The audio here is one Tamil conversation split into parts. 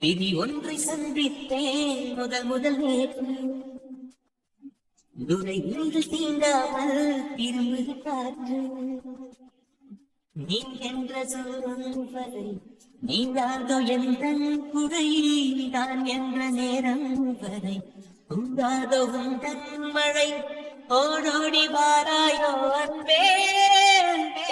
விதி ஒன்றை சந்தித்தேன் முதல் முதல் நேற்று துரை வீடு தீண்டாமல் திரும்புது காற்று நீ என்ற சொல்லும் வரை நீங்காதோ எந்த குறை நான் என்ற நேரம் வரை உண்டாதோ உந்தன் மழை ஓடோடி வாராயோ அன்பே அன்பே.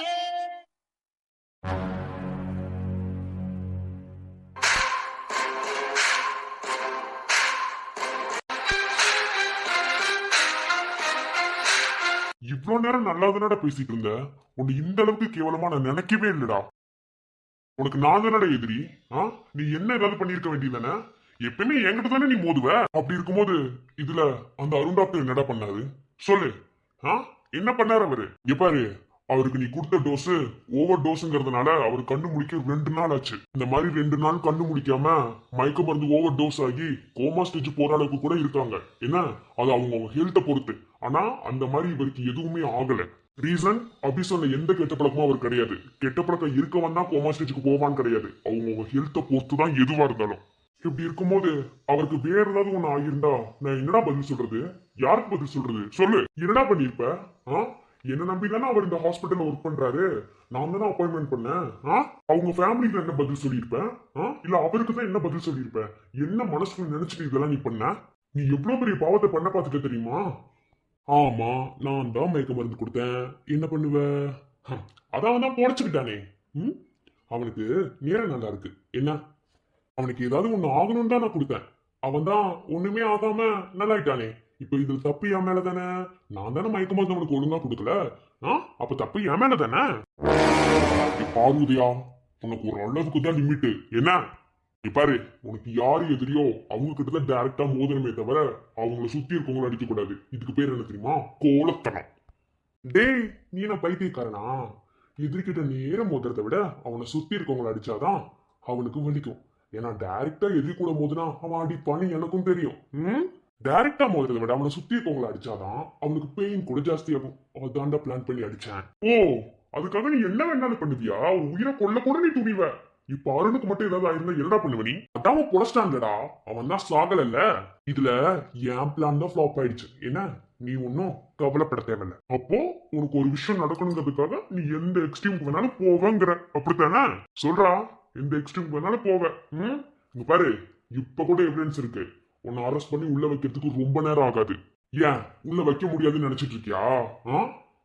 இவ்வளவு நேரம் நல்லாதானடா பேசிட்டு இருந்த உன்னை இந்த அளவுக்கு கேவலமா நான் நினைக்கவே இல்லடா. உனக்கு நான் தானடா எதிரி. நீ என்ன ஏதாவது பண்ணிருக்க வேண்டியதானே? எப்பயுமே என்கிட்ட தானே நீ மோதுவ. அப்படி இருக்கும்போது இதுல அந்த அருண் டாக்டர் என்னடா பண்ணாரு சொல்லு. என்ன பண்ணாரு அவரு? பாரு, அவருக்கு நீ கொடுத்த டோஸ் ஓவர் டோஸ்ங்கிறதுனால அவர் கண்ணு முடிக்க 2 நாள் ஆச்சு. இந்த மாதிரி 2 நாள் கண்ணு முடிக்காம மயக்க மருந்து ஓவர் டோஸ் ஆகி கோமா ஸ்டேஜ் போற அளவுக்கு கூட இருக்காங்க. என்ன அது அவங்க ஹெல்த்தை பொறுத்து. ஆனா அந்த மாதிரி இவருக்கு எதுவுமே ஆகல. ரீசன் அப்படி சொன்ன எந்த கெட்ட பழக்கமும் அவர் கிடையாது. கெட்ட பழக்கம் இருக்கவன் தான் கோமா ஸ்டேஜுக்கு போவான்னு கிடையாது. அவங்க ஹெல்த்தை பொறுத்து தான் எதுவா இருந்தாலும். இப்படி இருக்கும்போது அவருக்கு வேற ஏதாவது ஒண்ணு ஆகியிருந்தா நான் என்னடா பதில் சொல்றது? யாருக்கு பதில் சொல்றது சொல்லு. என்னடா பண்ணிருப்ப? என்ன நம்பி தானே அவர் இந்த ஹாஸ்பிட்டல்ல ஒர்க் பண்றாரு. நான் தானே அப்பாயின்மெண்ட் பண்ணேன். அவங்க ஃபேமிலிக்கு என்ன பதில் சொல்லியிருப்பேன்? இல்ல அவருக்கு தான் என்ன பதில் சொல்லியிருப்பேன்? என்ன மனசுல நினைச்சிட்டு இதெல்லாம் நீ பண்ண? நீ எவ்வளவு பெரிய பாவத்தை பண்ண பார்த்துக்க தெரியுமா? ஆமா, நான் தான் மயக்க மருந்து கொடுத்தேன். என்ன பண்ணுவ? அதான் தான் பொழைச்சுக்கிட்டானே. அவனுக்கு நேரம் நல்லா இருக்கு. என்ன அவனுக்கு ஏதாவது ஒண்ணு ஆகணும்னு தான் நான் கொடுத்தேன். அவன் தான் ஒண்ணுமே ஆகாம நல்லாயிட்டானே. இப்ப இதுல தப்பு என் மேல தானே. நான் தானே மயக்க மருந்து அவனுக்கு ஒழுங்கா கொடுக்கல. அப்ப தப்பு என் மேல தானே. பார்வதியா, உனக்கு ஒரு அளவுக்கு தான் லிமிட். என்ன பாரு, உனக்கு யாரு எதிரியோ அவங்க கிட்டதான் டைரக்டா மோதனமே தவிர அவங்கள சுத்தி இருக்கவங்கள அடிக்க கூடாது. இதுக்கு பேர் என்ன தெரியுமா? கோலத்தனம். டேய், நீ என்ன பைத்தியக்காரனா? எதிர்கிட்ட நேரம் மோதுறதை விட அவனை சுத்தி இருக்கவங்கள அடிச்சாதான் அவனுக்கு வலிக்கும். ஏன்னா டைரக்டா எதிரி கூட மோதுனா அவன் அடிப்பான்னு எனக்கும் தெரியும். டைரக்டா மோதுறதை விட அவனை சுத்தி இருக்கவங்கள அடிச்சாதான் அவனுக்கு பெயின் கூட ஜாஸ்தியாகும். அதான்டா பிளான் பண்ணி அடிச்சேன். ஓ, அதுக்காக நீ என்ன வேணாலும் பண்ணுவியா? உயிரை கொல்ல கூட நீ துணிவ. இப்ப அருணுக்கு மட்டும் ஏதாவது ஆயிருந்தா என்னடா பண்ணுவ நீ? அதான் அவன் பொழைச்சிட்டான்டா. அவன் தான் சாகல. இதுல என் பிளான் தான் ஃபிளாப் ஆயிடுச்சு. என்ன நீ ஒன்னும் கவலைப்பட தேவையில்ல. அப்போ உனக்கு ஒரு விஷயம் நடக்கணுங்கிறதுக்காக நீ எந்த எக்ஸ்ட்ரீமுக்கு வேணாலும் போவங்கிற, அப்படித்தானே? சொல்றா, எந்த எக்ஸ்ட்ரீமுக்கு வேணாலும் போவ. இங்க பாரு, இப்ப கூட எவிடன்ஸ் இருக்கு. உன்னை அரெஸ்ட் பண்ணி உள்ள வைக்கிறதுக்கு ரொம்ப நேரம் ஆகாது. ஏன் உள்ள வைக்க முடியாதுன்னு நினைச்சிட்டு இருக்கியா?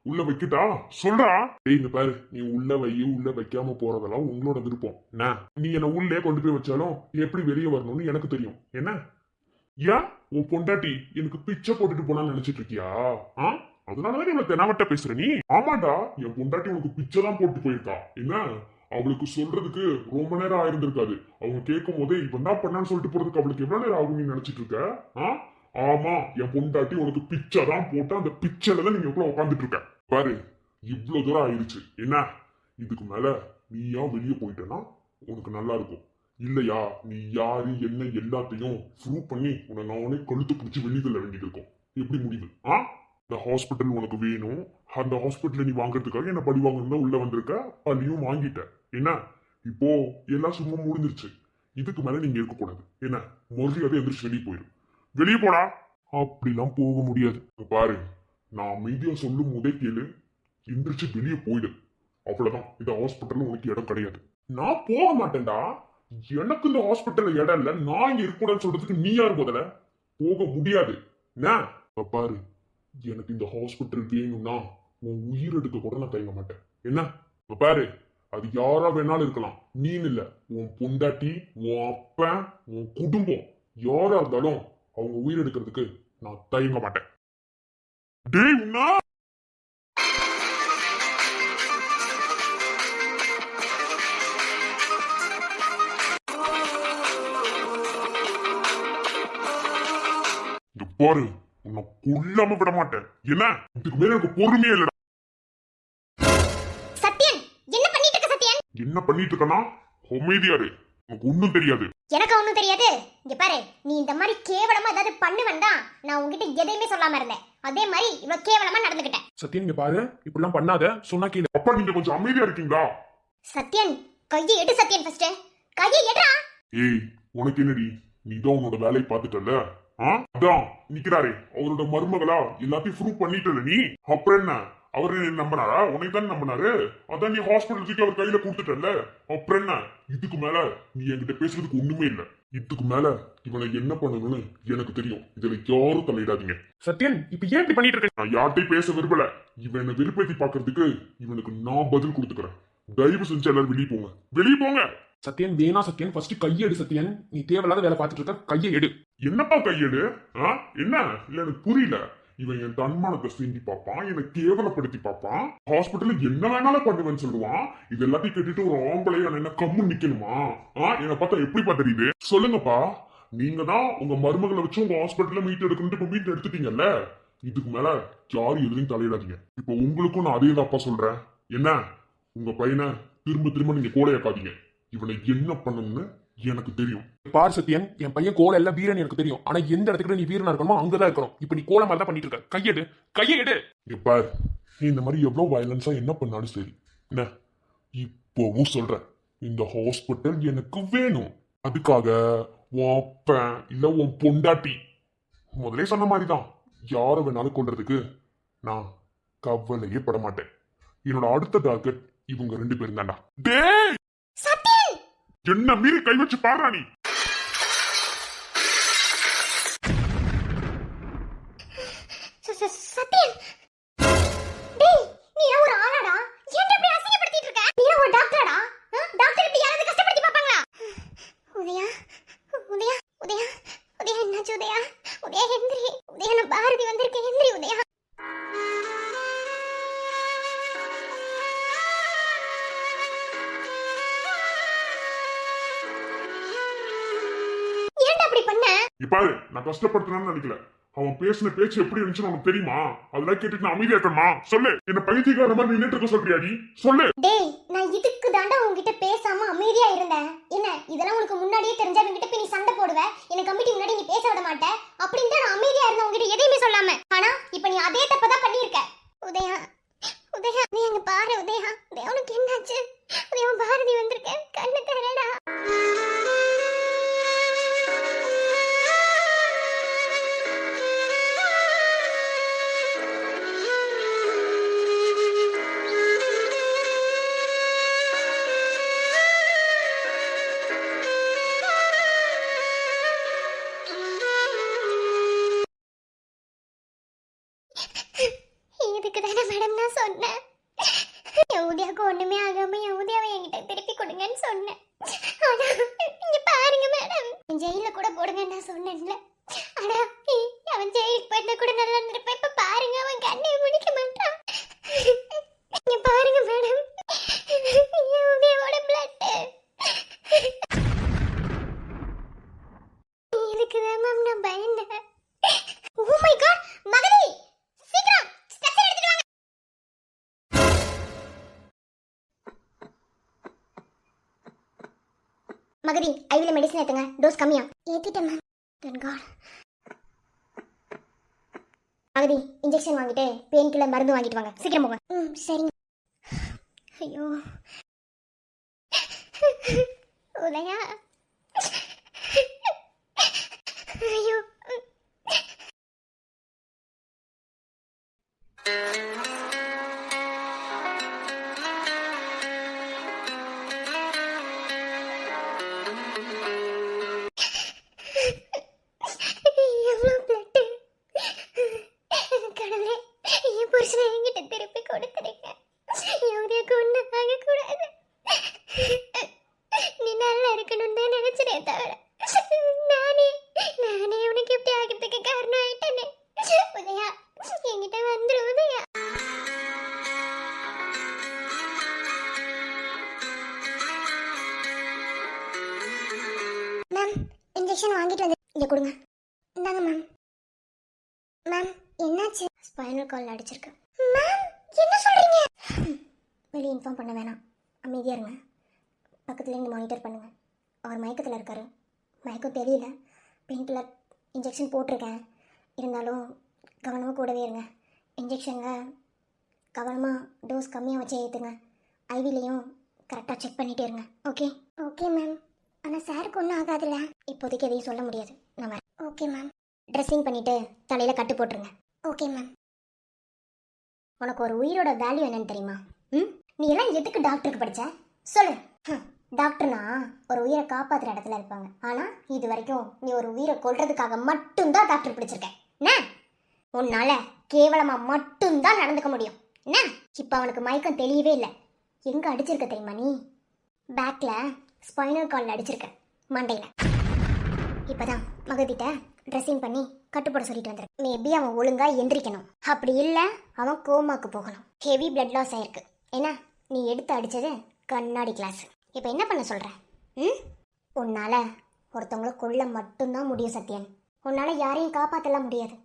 உள்ள வைக்கிட்டா சொல்றா. இங்க பாரு, நீ உள்ள உள்ள வைக்காம போறதெல்லாம் உங்களோட விருப்பம். நீ என்ன உள்ளே கொண்டு போய் வச்சாலும் எப்படி வெளியே வரணும்னு எனக்கு தெரியும். என்ன ஏன் உன் பொண்டாட்டி எனக்கு பிச்சை போட்டுட்டு போனான்னு நினைச்சிட்டு இருக்கியா? அதனாலதான் இவ்வளவு தெனாவட்ட பேசுற நீ. ஆமாண்டா, என் பொண்டாட்டி உனக்கு பிச்சை தான் போட்டு போயிருக்கா. என்ன அவளுக்கு சொல்றதுக்கு ரொம்ப நேரம் ஆயிருந்திருக்காது. அவங்க கேட்கும் போதே இப்ப என்ன பண்ணான்னு சொல்லிட்டு போறதுக்கு அவளுக்கு எவ்வளவு நேரம் ஆகும் நீ நினைச்சிட்டு இருக்க? ஆமா, என் பொண்டாட்டி உனக்கு பிச்சை தான் போட்டு அந்த பிச்சைல தான் நீங்க எவ்வளவு உட்காந்துட்டு இருக்க. பாரு, இவ்வளவு தூரம் ஆயிருச்சு. என்ன இதுக்கு மேல நீயா வெளியே போயிட்டனா உனக்கு நல்லா இருக்கும். இல்லையா நீ யாரு என்ன எல்லாத்தையும் ப்ரூவ் பண்ணி உன்னை நானே கழுத்து பிடிச்சி வெளியே தள்ள வேண்டியது இருக்கும். எப்படி முடிவு? இந்த ஹாஸ்பிட்டல் உனக்கு வேணும். அந்த ஹாஸ்பிட்டல் நீ வாங்குறதுக்காக என்ன படி வாங்கணும் உள்ள வந்திருக்க. பள்ளியும் வாங்கிட்ட. என்ன இப்போ எல்லாம் சும்மா முடிஞ்சிருச்சு. இதுக்கு மேல நீங்க இருக்கக்கூடாது. என்ன மறுபடியும் எந்திரிச்சு வெளியே போயிடும். வெளியே போடா. அப்படிலாம் போக முடியாது. பாரு, நான் அமைதியா சொல்லும் போதே கேளு. எந்திரிச்சு வெளியே போயிடு. அவ்வளவுதான். இந்த ஹாஸ்பிட்டல் உனக்கு இடம் கிடையாது. நான் போக மாட்டேன்டா. எனக்கு இந்த ஹாஸ்பிட்டல்ல இடம் இல்ல. நான் இங்க இருக்கக்கூடாதுன்னு சொல்றதுக்கு நீ யாரு? முதல்ல போக முடியாது. பாரு, எனக்கு இந்த ஹாஸ்பிட்டல் வேணும்னா உன் உயிர் எடுக்க கூட நான் தயங்க மாட்டேன். என்ன பாரு, அது யாரா வேணாலும் இருக்கலாம். நீ இல்ல, உன் பொண்டாட்டி, உன் அப்பன், உன் குடும்பம் யாரா இருந்தாலும் அவங்க உயிர் எடுக்கிறதுக்கு நான் தயங்க மாட்டேன். டேய் உன்னா பாரு, உன்னை கொல்லாம விட மாட்டேன். என்ன இதுக்கு மேல எனக்கு பொறுமையே இல்லடா. சத்யன், என்ன பண்ணிட்டு இருக்க சத்யன்? என்ன பண்ணிட்டு இருக்கனா? அமைதியாரு, உனக்கு ஒண்ணும் தெரியாது. எனக்கு ஒண்ணும் தெரியாது. இங்க பாரு, நீ இந்த மாதிரி கேவலமா ஏதாவது பண்ணுவேண்டா நான் உன்கிட்ட எதையுமே சொல்லாம இருந்தேன். அதே மாதிரி இவ்வளவு கேவலமா நடந்துக்கிட்டேன். சத்யன், இங்க பாரு, இப்படிலாம் பண்ணாத. சொன்னா கேளு. அப்பா, நீங்க கொஞ்சம் அமைதியா இருக்கீங்களா? சத்யன், கையை எடு சத்யன். ஃபர்ஸ்ட் கையை எடுடா. ஏய், உனக்கு என்னடி நீ தான் உன்னோட வேலையை பார்த்துட்டல அதான் நிக்கிறாரே அவரோட மருமகளா எல்லாத்தையும் ப்ரூவ் பண்ணிட்டல நீ அப்புறம் என்ன அவரு நம்பினாரா உன்னை தான் நம்பினாரு அதான் நீ ஹாஸ்பிட்டல் தூக்கி அவர் கையில கொடுத்துட்டல அப்புறம் என்ன இதுக்கு மேல நீ என்கிட்ட பேசுறதுக்கு ஒண்ணுமே இல்ல இதுக்கு மேல இவனை என்ன பண்ணணும்னு எனக்கு தெரியும் இதுல யாரும் தலையிடாதீங்க சத்யன் இப்ப ஏன் இப்படி பண்ணிட்டு இருக்க? நான் யார்கிட்டயும் பேச விரும்பல இவன் என்ன விருப்பத்தி பாக்குறதுக்கு இவனுக்கு நான் பதில் கொடுத்துக்கிறேன் தயவு செஞ்சு எல்லாரும் வெளியே போங்க வெளியே போங்க சத்யன் வேணா சத்யன் ஃபர்ஸ்ட் கையெடு சத்யன், நீ தேவையில்லாத வேலை பார்த்துட்டு இருக்க, கையை எடு. என்னப்பா கையெடு என்ன இல்ல எனக்கு புரியல இவன் என் தன்மானத்தை சீண்டி பார்ப்பான் என்னை கேவலப்படுத்தி பார்ப்பான் ஹாஸ்பிட்டல்ல என்ன வேணாலும் பண்ணுவேன்னு சொல்லுவான் இது எல்லாத்தையும் கேட்டுட்டு ஒரு ஆம்பளைய என்ன கம்மு நிக்கணுமா என்னை பார்த்தா எப்படிப்பா தெரியுது சொல்லுங்கப்பா நீங்க தான் உங்க மருமகளை வச்சு உங்க ஹாஸ்பிட்டல்ல மீட் எடுக்கணும்னு இப்ப மீட் எடுத்துட்டீங்கல்ல இதுக்கு மேல யாரும் எதுலையும் தலையிடாதீங்க இப்ப உங்களுக்கும் நான் அதே தான்ப்பா சொல்றேன் என்ன உங்க பையனை திரும்ப திரும்ப நீங்க கோலையாக்காதீங்க இவனை என்ன பண்ணணும்னு எனக்கு தெரியும் பார் சத்யன், என் பையன் கோலம் எல்லாம் வீரன் எனக்கு தெரியும், ஆனா எந்த இடத்துக்கு நீ வீரனா இருக்கணுமோ அங்கதான் இருக்கணும். இப்ப நீ கோலம் மாதிரி தான் பண்ணிட்டு இருக்க. கையெடு கையெடு. பார் நீ இந்த மாதிரி எவ்வளவு வயலன்ஸா என்ன பண்ணாலும் சரி என்ன இப்பவும் சொல்றேன் இந்த ஹாஸ்பிட்டல் எனக்கு வேணும் அதுக்காக உன் அப்பன் இல்ல உன் பொண்டாட்டி முதலே சொன்ன மாதிரிதான் யாரை வேணாலும் கொள்றதுக்கு நான் கவலையே பட மாட்டேன் என்னோட அடுத்த டார்கெட் இவங்க 2 பேரும் தான்டா டேய் என்ன மீறி கை வச்சு பாடுறா நீ சத்யன் டேய் நீ ஒரு ஆளாடா ஏன்டா இப்படி அசிங்கப்படுத்திட்டு இருக்க நீ ஒரு டாக்டரடா டாக்டர் இப்படி யாராவது கஷ்டப்படுத்தி பாப்பாங்களா உதயா உதயா உதயா உதயா என்னாச்சு உதயா உதயா எந்திரி உதயா நான் பாரதி வந்திருக்கேன் எந்திரி உதயா ஏன்டா அப்படி பண்ண பாரு நான் கஷ்டப்படுத்தினான்னு நினைக்கல அவன் பேசின பேச்சு எப்படி இருந்துச்சுன்னு உனக்கு தெரியுமா அதெல்லாம் கேட்டுட்டு நான் அமைதியா இருக்கணுமா சொல்லு என்ன பைத்தியக்கார மாதிரி நின்னுட்டு இருக்க சொல்றியாடி சொல்லு டேய் நான் இதுக்கு தாண்டா உன்கிட்ட பேசாம அமைதியா இருந்தேன் என்ன இதெல்லாம் உனக்கு முன்னாடியே தெரிஞ்சா உன்கிட்ட போய் நீ சண்டை போடுவ என்ன கமிட்டி முன்னாடி நீ பேச விட மாட்டே அப்படின்னு தான் நான் அமைதியா இருந்தேன் உன்கிட்ட எதையுமே சொல்லாம ஆனா இப்ப நீ அதே தப்பதான் பண்ணிருக்க உதயா உதயா நீ அங்க பாரு உதயா உதயா உனக்கு என்னாச்சு உதயா பாரதி வந்திருக்கேன் கண்ணு தரடா இதுக்கு தானே மேடம் நான் சொன்னேன் யவுதியாவுக்கு ஒண்ணுமே ஆகாம யவுதியாவை என்கிட்ட திருப்பி கொடுங்கன்னு சொன்னேன் ஆனா இங்க பாருங்க மேடம் ஜெயில கூட போடுங்கன்னு நான் சொன்னேன்ல ஆனா அவன் ஜெயிலுக்கு போயிருந்தா கூட நல்லா இருந்திருப்பேன் இப்ப பாருங்க அவன் கண்ணை முடிக்க மாட்டான் இங்க பாருங்க மேடம் யவுதியாவோட பிளட் இதுக்கு தான் மேம் நான் பயந்தேன் ஓ மை காட் மகனே சீக்கிரம் ஸ்ட்ரெச்சர் எடுத்துட்டு வாங்க மகதி ஐவில மெடிசன் ஏத்துங்க டோஸ் கம்மியா ஏத்திட்டேன் மேம் தென் காட் மகதி இன்ஜெக்ஷன் வாங்கிட்டு பெயின் கில்லர் மருந்து வாங்கிட்டு வாங்க சீக்கிரம் போங்க சரிங்க ஐயோ உதயா ஐயோ எவ்வளவு பிளட் கடவுளே என் புருஷனை என்கிட்ட திருப்பி கொடுத்துருங்க எவரையாக்கு ஒன்றும் ஆகக்கூடாது நீ நல்லா இருக்கணும்னு தான் நினைச்சிட்டேன் தவிர நானே உனக்கு எப்படி ஆகிறதுக்கு காரணம் ஆயிட்டேனே உதயா என்கிட்ட வந்துரு உதயா மேம் இன்ஜெக்ஷன் வாங்கிட்டு வந்து இங்க கொடுங்க இந்தாங்க மேம் மேம் என்னாச்சு ஸ்பைனல் கால் அடிச்சிருக்கு மேம் என்ன சொல்றீங்க வெளியே இன்ஃபார்ம் பண்ண வேணாம் அமைதியா இருங்க பக்கத்துல இருந்து மானிட்டர் பண்ணுங்க அவர் மயக்கத்தில் இருக்காரு மயக்கம் தெரியல பெயின் கில்லர் இன்ஜெக்ஷன் போட்டிருக்கேன் இருந்தாலும் கவனமாக கூடவே இருங்க இன்ஜெக்ஷனில் கவனமாக டோஸ் கம்மியாக வச்சு ஏற்றுங்க ஐவிலையும் கரெக்டாக செக் பண்ணிகிட்டே இருங்க ஓகே ஓகே மேம் ஆனால் சாருக்கு ஒன்றும் ஆகாதுல்ல? இப்போதைக்கு எதையும் சொல்ல முடியாது. நான் வரேன். Okay ma'am. ட்ரெஸ்ஸிங் பண்ணிட்டு தலையில் கட்டு போட்டுருங்க. Okay ma'am. உனக்கு ஒரு உயிரோட வேல்யூ என்னன்னு தெரியுமா? நீ எல்லாம் எதுக்கு டாக்டருக்கு படிச்ச சொல்லு. டாக்டர்னா ஒரு உயிரை காப்பாற்றுற இடத்துல இருப்பாங்க. ஆனால் இது வரைக்கும் நீ ஒரு உயிரை கொல்றதுக்காக மட்டும்தான் டாக்டர் பிடிச்சிருக்க. என்ன உன்னால கேவலமாக மட்டும்தான் நடந்துக்க முடியும். என்ன இப்போ அவனுக்கு மயக்கம் தெரியவே இல்லை. எங்கே அடிச்சிருக்க தெரியுமா? நீ பேக்கில் ஸ்பைனல் கார்டில் அடிச்சிருக்க, மண்டையில். இப்போதான் மகதிட்ட ட்ரெஸ்ஸிங் பண்ணி கட்டுப்பட சொல்லிட்டு வந்துரு. மேபி அவன் ஒழுங்காக எந்திரிக்கணும். அப்படி இல்லை அவன் கோமாக்கு போகணும். ஹெவி பிளட் லாஸ் ஆயிருக்கு. ஏன்னா நீ எடுத்து அடித்தது கண்ணாடி கிளாஸ். இப்போ என்ன பண்ண சொல்கிற? உன்னால் ஒருத்தவங்கள கொல்ல மட்டும்தான் முடியும் சத்யன். உன்னால் யாரையும் காப்பாற்றலாம் முடியாது.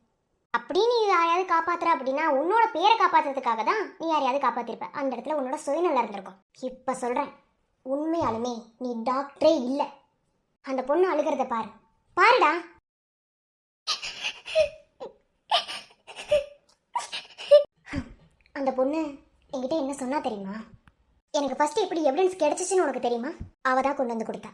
அப்படி நீ யாரையாவது காப்பாற்றுற அப்படின்னா உன்னோட பேரை காப்பாற்றுறதுக்காக தான் நீ யாரையாவது காப்பாற்றிருப்ப. அந்த இடத்துல உன்னோட சுயநலம் இருந்திருக்கும். இப்போ சொல்கிறேன், உண்மையாலுமே நீ டாக்டரே இல்லை. அந்த பொண்ணு அழுகிறத பாரு. பாருடா. அந்த பொண்ணு என்கிட்ட என்ன சொன்னா தெரியுமா? எனக்கு ஃபர்ஸ்ட் எப்படி எவிடன்ஸ் கிடைச்சிச்சுன்னு உனக்கு தெரியுமா? அவ தான் கொண்டு வந்து கொடுத்தா.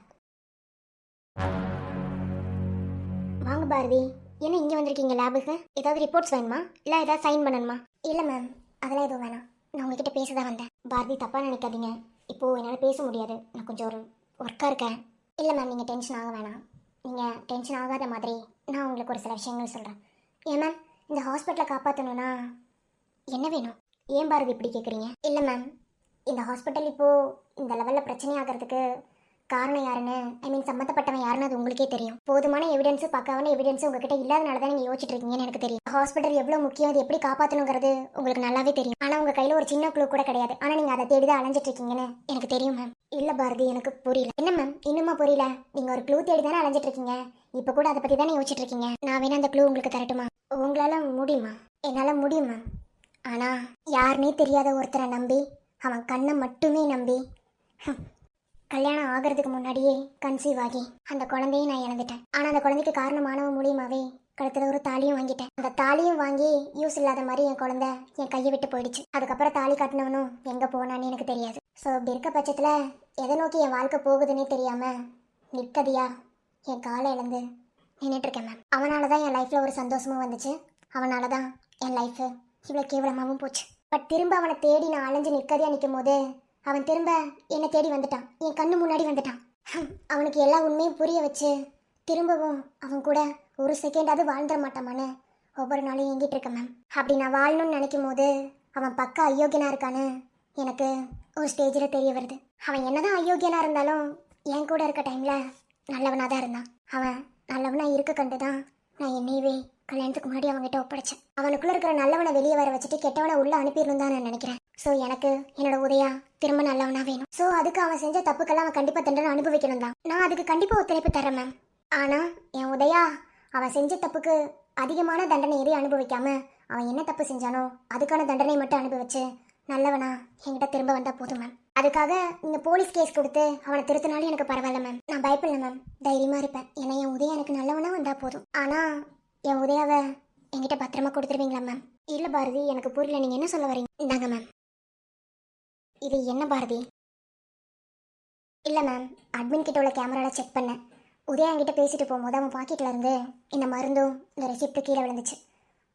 வாங்க பாரதி, என்ன இங்கே வந்திருக்கீங்க லேபுக்கு? ஏதாவது ரிப்போர்ட்ஸ் வேணுமா? இல்லை ஏதாவது சைன் பண்ணணுமா? இல்லை மேம், அதெல்லாம் எதுவும் வேணாம். நான் உங்ககிட்ட பேச தான் வந்தேன். பாரதி தப்பாக நினைக்காதீங்க. இப்போது என்னால் பேச முடியாது. நான் கொஞ்சம் ஒரு ஒர்க்காக இருக்கேன். இல்லை மேம், நீங்கள் டென்ஷன் ஆக வேணாம். நீங்கள் டென்ஷன் ஆகாத மாதிரி நான் உங்களுக்கு ஒரு சில விஷயங்கள் சொல்கிறேன். ஏன் மேம், இந்த ஹாஸ்பிட்டலை காப்பாற்றணுன்னா என்ன வேணும்? ஏன் பாரதி இப்படி கேட்குறீங்க? இல்லை மேம், இந்த ஹாஸ்பிட்டல் இப்போது இந்த லெவலில் பிரச்சனை ஆகிறதுக்கு காரணம் யாருன்னு, சம்மந்தப்பட்டவன் யாருன்னு அது உங்களுக்கே தெரியும். போதுமான எவிடன்ஸு, பக்காவான எவிடன்ஸு உங்ககிட்ட இல்லாதனால தான் நீங்கள் யோசிச்சுட்டு இருக்கீங்கன்னு எனக்கு தெரியும். ஹாஸ்பிட்டல் எவ்வளோ முக்கியம், அது எப்படி காப்பாற்றணுங்கிறது உங்களுக்கு நல்லாவே தெரியும். ஆனால் உங்கள் கையில் ஒரு சின்ன க்ளூ கூட கிடையாது. ஆனால் நீங்கள் அதை தேடி தான் அலைஞ்சிட்டு இருக்கீங்கன்னு எனக்கு தெரியும் மேம். இல்லை பாரதி, எனக்கு புரியல. என்ன மேம் இன்னுமா புரியல? நீங்கள் ஒரு க்ளூ தேடி தானே அலைஞ்சிட்டு இருக்கீங்க. இப்போ கூட அதை பற்றி தானே யோசிச்சுட்டு இருக்கீங்க. நான் வேணா அந்த க்ளூ உங்களுக்கு தரட்டுமா? உங்களால் முடியுமா? என்னால் முடியும் மேம். ஆனால் யாருன்னே தெரியாத ஒருத்தரை நம்பி, அவன் கண்ணை மட்டுமே நம்பி கல்யாணம் ஆகிறதுக்கு முன்னாடியே கன்சீவ் ஆகி அந்த குழந்தையை நான் இழந்துட்டேன். ஆனால் அந்த குழந்தைக்கு காரணமானவன் மூலியமாவே கழுத்தில் ஒரு தாலியும் வாங்கிட்டேன். அந்த தாலியும் வாங்கி யூஸ் இல்லாத மாதிரி என் குழந்தை என் கையை விட்டு போயிடுச்சு. அதுக்கப்புறம் தாலி கட்டினவனும் எங்கே போனான்னு எனக்கு தெரியாது. ஸோ இப்படி இருக்க பட்சத்தில் எதை நோக்கி என் வாழ்க்கை போகுதுன்னே தெரியாமல் நிற்கதியா என் காலை இழந்து நின்றுட்டுருக்கேன் மேம். அவனால தான் என் லைஃப்பில் ஒரு சந்தோஷமும் வந்துச்சு. அவனால தான் என் லைஃபு இவ்வளோ கேவலமாகவும் போச்சு. பட் திரும்ப அவனை தேடி நான் அலைஞ்சு நிற்கதியாக நிற்கும் போது அவன் திரும்ப என்னை தேடி வந்துட்டான். என் கண்ணு முன்னாடி வந்துட்டான். அவனுக்கு எல்லா உண்மையும் புரிய வச்சு திரும்பவும் அவன் கூட ஒரு செகண்டாவது வாழ்ந்துட மாட்டாமான்னு ஒவ்வொரு நாளும் எங்கிட்டு இருக்கேன் மேம். அப்படி நான் வாழணும்னு நினைக்கும் போது அவன் பக்கா அயோக்கியனாக இருக்கான்னு எனக்கு ஒரு ஸ்டேஜில் தெரிய வருது. அவன் என்னதான் அயோக்கியனாக இருந்தாலும் என் கூட இருக்க டைமில் நல்லவனாக தான் இருந்தான். அவன் நல்லவனாக இருக்க கண்டு தான் நான் என்னையவே கல்யாணத்துக்கு முன்னாடி அவங்ககிட்ட ஒப்படைச்சேன். அவனுக்குள்ளே இருக்கிற நல்லவனை வெளியே வர வச்சுட்டு கெட்டவனை உள்ளே அனுப்பிடணும் தான் நான் நினைக்கிறேன். ஸோ எனக்கு என்னோட உதயா திரும்ப நல்லவனா வேணும். ஸோ அதுக்கு அவன் செஞ்ச தப்புக்கெல்லாம் அவன் கண்டிப்பாக தண்டனை அனுபவிக்கணும் தான். நான் அதுக்கு கண்டிப்பாக ஒத்துழைப்பு தரேன் மேம். ஆனால் என் உதயா அவன் செஞ்ச தப்புக்கு அதிகமான தண்டனை எதையும் அனுபவிக்காம அவன் என்ன தப்பு செஞ்சானோ அதுக்கான தண்டனை மட்டும் அனுபவிச்சு நல்லவனா என்கிட்ட திரும்ப வந்தால் போதும் மேம். அதுக்காக நீங்கள் போலீஸ் கேஸ் கொடுத்து அவனை திருத்தினாலும் எனக்கு பரவாயில்ல மேம். நான் பயப்படல மேம், தைரியமாக இருப்பேன். ஏன்னா என் உதயா எனக்கு நல்லவனா வந்தால் போதும். ஆனால் என் உதயாவை என்கிட்ட பத்திரமா கொடுத்துருவீங்களா மேம்? இல்லை பாரதி, எனக்கு புரியல, நீங்கள் என்ன சொல்ல வரீங்க? இந்தாங்க மேம். இது என்ன பாரதி? இல்லை மேம், அட்மின் கிட்ட உள்ள கேமராவில் செக் பண்ணேன். உதயா என்கிட்ட பேசிட்டு போகும்போது அவன் பாக்கெட்டில் இருந்து இந்த மருந்தும் இந்த ரெசிப்ட்டு கீழே விழுந்துச்சு.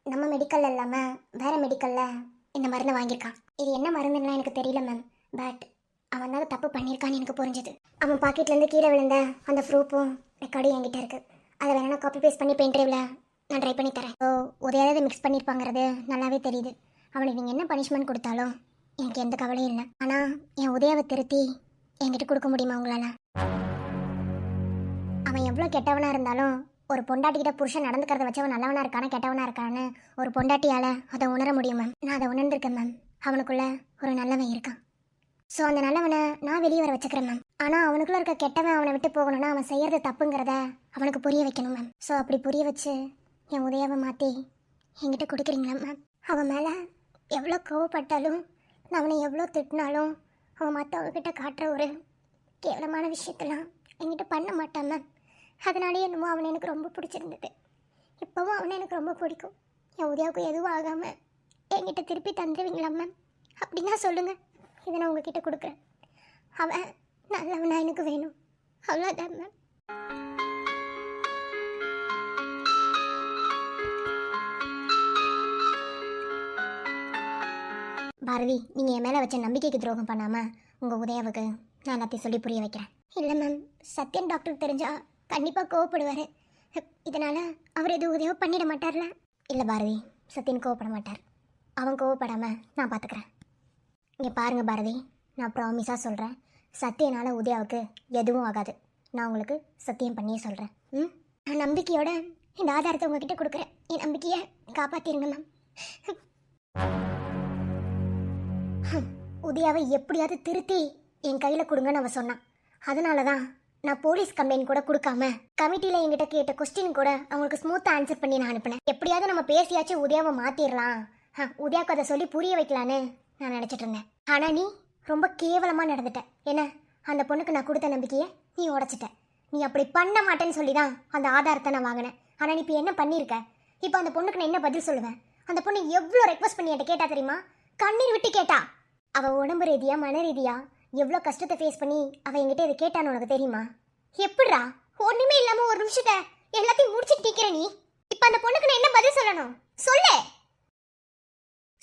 நம்ம மெடிக்கலில் இல்லாமல் வேறு மெடிக்கலில் இந்த மருந்தை வாங்கியிருக்கான். இது என்ன மருந்துன்னா எனக்கு தெரியல மேம். பட் அவன் தான் தப்பு பண்ணியிருக்கான்னு எனக்கு புரிஞ்சுது. அவன் பாக்கெட்லேருந்து கீழே விழுந்த அந்த ப்ரூஃபும் ரெக்கார்டும் என்கிட்ட இருக்குது. அதை வேணா நான் காப்பி பேஸ்ட் பண்ணி பெயின்ட்ரைவில் நான் ட்ரை பண்ணி தரேன். ஸோ உதயாவது மிக்ஸ் பண்ணியிருப்பாங்கிறது நல்லாவே தெரியுது. அவனுக்கு நீங்கள் என்ன பனிஷ்மெண்ட் கொடுத்தாலும் எனக்கு எந்த கவலையும் இல்லை. ஆனால் என் உதயாவை திருத்தி என்கிட்ட கொடுக்க முடியுமா உங்களால்? அவன் எவ்வளோ கெட்டவனாக இருந்தாலும் ஒரு பொண்டாட்டிக்கிட்ட புருஷன் நடந்துக்கிறத வச்சு அவன் நல்லவனாக இருக்கானா கெட்டவனாக இருக்கான்னு ஒரு பொண்டாட்டியால் அதை உணர முடியும் மேம். நான் அதை உணர்ந்திருக்கேன் மேம். அவனுக்குள்ள ஒரு நல்லவன் இருக்கான். ஸோ அந்த நல்லவனை நான் வெளியே வர வச்சுக்கிறேன் மேம். ஆனால் அவனுக்குள்ளே இருக்க கெட்டவன் அவனை விட்டு போகணும்னா அவன் செய்கிறது தப்புங்கிறத அவனுக்கு புரிய வைக்கணும் மேம். ஸோ அப்படி புரிய வச்சு என் உதயாவை மாற்றி என்கிட்ட கொடுக்குறீங்களா மேம்? அவன் மேலே எவ்வளோ கோவப்பட்டாலும் நான் அவனை எவ்வளோ திட்டினாலும் அவன் மற்றவங்கக்கிட்ட காட்டுற ஒரு கேவலமான விஷயத்தெல்லாம் என்கிட்ட பண்ண மாட்டான் மேம். அதனாலே என்னமோ அவனை எனக்கு ரொம்ப பிடிச்சிருந்தது. இப்போவும் அவனை எனக்கு ரொம்ப பிடிக்கும். என் உதயாவுக்கு எதுவும் ஆகாமல் என்கிட்ட திருப்பி தந்துடுவீங்களா மேம்? அப்படின்னா சொல்லுங்கள், இதை நான் உங்ககிட்ட கொடுக்குறேன். அவன் நல்லவனா எனக்கு வேணும். அவ்வளோதான் மேம். பாரதி, நீங்கள் என் மேலே வச்ச நம்பிக்கைக்கு துரோகம் பண்ணாமல் உங்கள் உதயாவுக்கு நான் எல்லாத்தையும் சொல்லி புரிய வைக்கிறேன். இல்லை மேம், சத்யன் டாக்டருக்கு தெரிஞ்சா கண்டிப்பாக கோவப்படுவார். இதனால் அவர் எதுவும் உதயம் பண்ணிட மாட்டார்ல? இல்லை பாரதி, சத்யன் கோவப்பட மாட்டார். அவன் கோவப்படாமல் நான் பார்த்துக்கிறேன். இங்கே பாருங்கள் பாரதி, நான் ப்ராமிஸாக சொல்கிறேன், சத்யனால் உதயாவுக்கு எதுவும் ஆகாது. நான் உங்களுக்கு சத்தியம் பண்ணியே சொல்கிறேன். நான் நம்பிக்கையோட இந்த ஆதாரத்தை உங்ககிட்ட கொடுக்குறேன். என் நம்பிக்கையை காப்பாற்றிருங்க மேம். உதயாவை எப்படியாவது திருத்தி என் கையில் கொடுங்கன்னு அவன் சொன்னான். அதனால தான் நான் போலீஸ் கம்ப்ளைண்ட் கூட கொடுக்காம கமிட்டியில் என்கிட்ட கேட்ட கொஸ்டின் கூட அவங்களுக்கு ஸ்மூத்தாக ஆன்சர் பண்ணி நான் அனுப்பினேன். எப்படியாவது நம்ம பேசியாச்சும் உதயாவை மாற்றிடலாம், உதயாவுக்கு அதை சொல்லி புரிய வைக்கலான்னு நான் நினச்சிட்டு இருந்தேன். ஆனால் நீ ரொம்ப கேவலமாக நடந்துட்ட. என்ன, அந்த பொண்ணுக்கு நான் கொடுத்த நம்பிக்கையை நீ உடைச்சிட்ட. நீ அப்படி பண்ண மாட்டேன்னு சொல்லி தான் அந்த ஆதாரத்தை நான் வாங்கினேன். ஆனால் நீ இப்போ என்ன பண்ணியிருக்க? இப்போ அந்த பொண்ணுக்கு நான் என்ன பதில் சொல்லுவேன்? அந்த பொண்ணு எவ்வளோ ரெக்வஸ்ட் பண்ணி என்கிட்ட கேட்டா தெரியுமா? கண்ணீர் விட்டு கேட்டா. அவள் உடம்பு ரீதியாக மன ரீதியாக எவ்வளோ கஷ்டத்தை ஃபேஸ் பண்ணி அவள் என்கிட்ட இதை கேட்டான்னு உனக்கு தெரியுமா? எப்படிடா ஒன்றுமே இல்லாமல் ஒரு நிமிஷத்தை எல்லாத்தையும் முடிச்சுட்டு நிற்கிற நீ? இப்போ அந்த பொண்ணுக்கு நான் என்ன பதில் சொல்லணும்? சொல்லு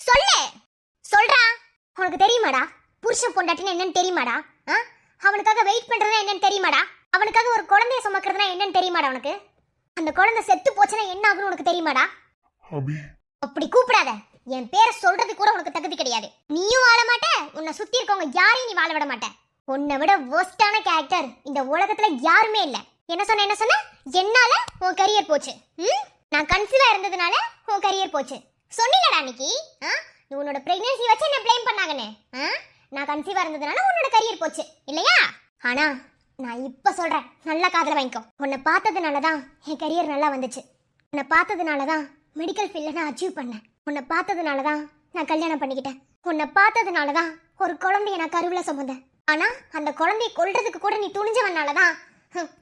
சொல்லு சொல்றா. உனக்கு தெரியுமாடா புருஷன் பொண்டாட்டின்னு என்னன்னு தெரியுமாடா? அவனுக்காக வெயிட் பண்றதுனா என்னன்னு தெரியுமாடா? அவனுக்காக ஒரு குழந்தைய சுமக்கிறதுனா என்னன்னு தெரியுமாடா உனக்கு? அந்த குழந்தை செத்து போச்சுன்னா என்ன ஆகுன்னு உனக்கு தெரியுமாடா? அப்படி கூப்பிடாத. என் பேரை சொல்றது கூட உனக்கு தகுதி கிடையாது. நீயும் வாழ மாட்ட, உன்னை சுத்தி இருக்கவங்க யாரையும் நீ வாழ விட மாட்ட. உன்னை விட வொர்ஸ்டான கேரக்டர் இந்த உலகத்துல யாருமே இல்ல. என்ன சொன்ன? என்னால உன் கரியர் போச்சு. நான் கன்சீவா இருந்ததுனால உன் கரியர் போச்சு சொன்னீங்கடா அன்னைக்கு. நீ உன்னோட பிரெக்னன்சி வச்சு என்ன ப்ளேம் பண்ணாங்கன்னு. நான் கன்சீவா இருந்ததுனால உன்னோட கரியர் போச்சு இல்லையா? ஆனா நான் இப்ப சொல்றேன், நல்லா காதுல வாங்கிக்கோ. உன்னை பார்த்ததுனால தான் என் கரியர் நல்லா வந்துச்சு. உன்னை பார்த்ததுனால தான் மெடிக்கல் ஃபீல்டில் நான் அச்சீவ் பண்ணேன். உன்னை பார்த்ததுனால தான் நான் கல்யாணம் பண்ணிக்கிட்டேன். உன்னை பார்த்ததுனால தான் ஒரு குழந்தைய நான் கருவில் சுமந்தேன். ஆனால் அந்த குழந்தைய கொல்றதுக்கு கூட நீ துணிஞ்சவனால தான்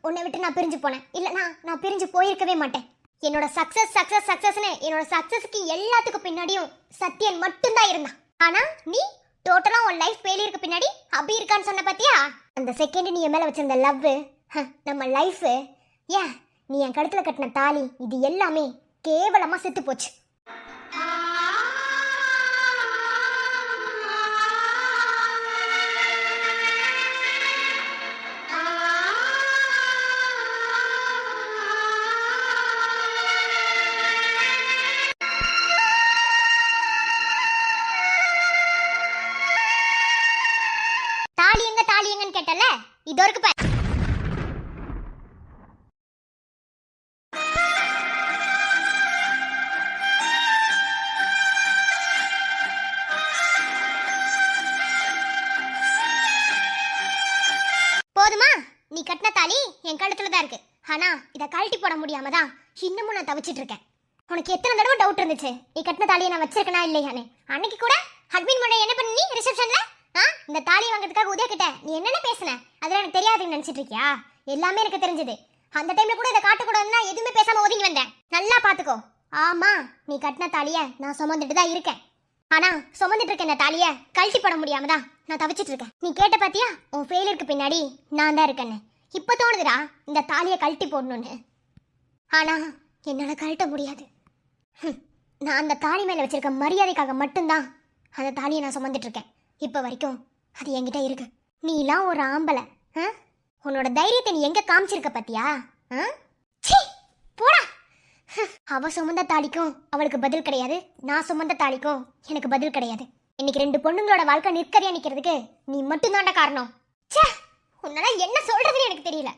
உன்னை விட்டு நான் பிரிஞ்சு போனேன். இல்லைனா நான் பிரிஞ்சு போயிருக்கவே மாட்டேன். என்னோட சக்ஸஸ்னு என்னோட சக்ஸஸ்க்கு எல்லாத்துக்கும் பின்னாடியும் சத்யன் மட்டும்தான் இருந்தான். ஆனால் நீ டோட்டலாக உன் லைஃப் ஃபெயிலியருக்கு பின்னாடி அபி இருக்கான்னு சொன்ன பார்த்தியா? அந்த செகண்ட் நீ என் மேலே வச்சிருந்த லவ், நம்ம லைஃபு, ஏன் நீ என் கழுத்தில் கட்டின தாலி, இது எல்லாமே கேவலமா செத்து போச்சு. தாலி எங்கன்னு கேட்டல, இதோ இருக்கு பாரு. போதுமா? நீ கட்டின தாலி என் கழுத்துல தான் இருக்கு. ஆனா இதை கழட்டி போட முடியாம தான் இன்னமும் நான் தவிச்சிட்டு இருக்கேன். உனக்கு எத்தனை தடவை டவுட் இருந்துச்சு நீ கட்டின தாலியை நான் வச்சிருக்கனா இல்லையானே? அன்னைக்கு கூட அட்மின் பண்ண என்ன பண்ணி ரிசப்ஷன்ல இந்த தாலியை வாங்குறதுக்காக உதய கிட்ட நீ என்னென்ன பேசுன அதெல்லாம் எனக்கு தெரியாதுன்னு நினைச்சிட்டு இருக்கியா? எல்லாமே எனக்கு தெரிஞ்சது. அந்த டைம்ல கூட இதை காட்டக்கூடாதுன்னா எதுவுமே பேசாம ஒதுங்கி வந்தேன். நல்லா பாத்துக்கோ. ஆமா, நீ கட்டின தாலியை நான் சுமந்துட்டு தான் இருக்கேன். ஆனா சுமந்துட்டு இருக்க இந்த தாலியை கழட்டி போட முடியாம தான் நான் தவிச்சிட்டு இருக்கேன். நீ கேட்ட பாத்தியா உன் ஃபெயிலியருக்கு பின்னாடி நான் தான் இருக்கேன்னு? இப்ப தோணுதுடா இந்த தாலியை கழட்டி போடணும்னு. ஆனா என்னால கழட்ட முடியாது. நான் அந்த தாலி மேல வச்சிருக்க மரியாதைக்காக மட்டும்தான் அந்த தாலியை நான் சுமந்துட்டு இருக்கேன். இப்ப வரைக்கும் அது என்கிட்ட இருக்கு. நீ எல்லாம் ஒரு ஆம்பளை, உன்னோட தைரியத்தை நீ எங்க காமிச்சிருக்க பாத்தியா? போடா. அவ சுமந்த தாலிக்கும் அவளுக்கு பதில் கிடையாது, நான் சுமந்த தாலிக்கும் எனக்கு பதில் கிடையாது. இன்னைக்கு ரெண்டு பொண்ணுங்களோட வாழ்க்கை நிற்கதையா நிக்கிறதுக்கு நீ மட்டும் தாண்டா காரணம். உன்னால என்ன சொல்றதுன்னு எனக்கு தெரியல.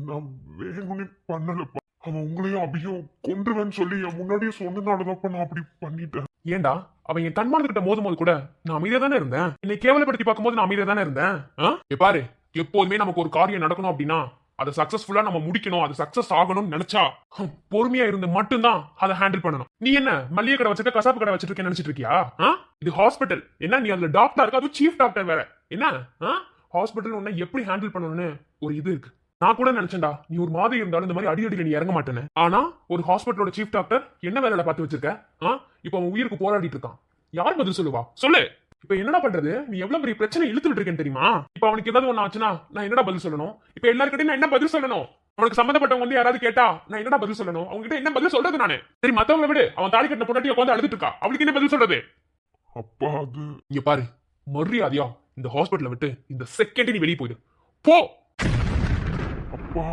நான் வேணும்னே பண்ணலப்பா. அவன் உங்களையும் அபியும் கொன்றுவேன்னு சொல்லி என் முன்னாடியே சொன்னனாலதான்ப்பா நான் அப்படி பண்ணிட்டேன். ஏன்டா அவன் என் தன்மானத்துக்கிட்ட மோதும் போது கூட நான் அமைதியா தானே இருந்தேன். என்னை கேவலப்படுத்தி பார்க்கும்போது நான் அமைதியா தானே இருந்தேன். பாரு, எப்போதுமே நமக்கு ஒரு காரியம் நடக்கணும் அப்படின்னா அதை சக்சஸ்ஃபுல்லா நம்ம முடிக்கணும், அது சக்சஸ் ஆகணும்னு நினைச்சா பொறுமையா இருந்து மட்டும்தான் அதை ஹேண்டில் பண்ணணும். நீ என்ன மல்லிகை கடை வச்சுட்டு கசாப்பு கடை வச்சிருக்கேன்னு நினைச்சிட்டு இருக்கியா? இது ஹாஸ்பிட்டல் என்ன, நீ அதுல டாக்டர் இருக்கு, அதுவும் சீஃப் டாக்டர் வேற. என்ன ஹாஸ்பிட்டல் உன்னை எப்படி ஹேண்டில் பண்ணணும்னு ஒரு இது இருக்கு. நான் கூட நினைச்சேன்டா நீ ஒரு மாதிரி இருந்தாலும் இந்த மாதிரி அடிக்கடி நீ இறங்க மாட்டேன்னு. ஆனா ஒரு ஹாஸ்பிட்டலோட சீஃப் டாக்டர் என்ன வேலையில பார்த்து வச்சிருக்க? இப்ப அவன் உயிருக்கு போராடிட்டு இருக்கான். யார் பதில் சொல்லுவா சொல்லு? இப்ப என்னடா பண்றது? நீ எவ்வளவு பெரிய பிரச்சனை இழுத்துட்டு இருக்கேன்னு தெரியுமா? இப்ப அவனுக்கு ஏதாவது ஒண்ணு ஆச்சுன்னா நான் என்னடா பதில் சொல்லணும்? இப்ப எல்லாருக்கிட்டையும் நான் என்ன பதில் சொல்லணும்? அவனுக்கு சம்பந்தப்பட்டவங்க வந்து யாராவது கேட்டா நான் என்னடா பதில் சொல்லணும்? அவங்க கிட்ட என்ன பதில் சொல்றது நானு? சரி, மத்தவங்களை விடு. அவன் தாலி கட்டின பொண்டாட்டி உட்காந்து அழுதுட்டு இருக்கா, அவளுக்கு என்ன பதில் சொல்றது? அப்பா அது இங்க பாரு, மரியாதையா இந்த ஹாஸ்பிட்டலை விட்டு இந்த செகண்ட் நீ வெளியே போயிடு போ. அப்பா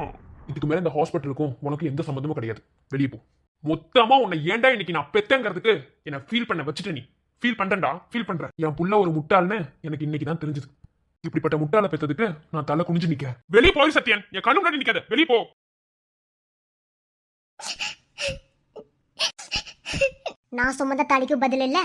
இதுக்கு மேல இந்த ஹாஸ்பிட்டலுக்கும் உனக்கு எந்த சம்பந்தமும் கிடையாது. வெளியே போ. மொத்தமா உன்னை ஏன்டா இன்னைக்கு நான் பெத்தங்கிறதுக்கு என்ன ஃபீல் பண்ண வச்சுட்டு நீ ஃபீல் பண்றேன்டா, ஃபீல் பண்றேன். என் புள்ள ஒரு முட்டாள்னு எனக்கு இன்னைக்கு தான் தெரிஞ்சது. இப்படிப்பட்ட முட்டாளை பெத்ததுக்கு நான் தலை குனிஞ்சு நிக்கிறேன். வெளியே போய் சத்யன், என் கண்ணு முன்னாடி நிக்காத, வெளியே போ. நான் சுமந்த தாலிக்கு பதில் இல்ல,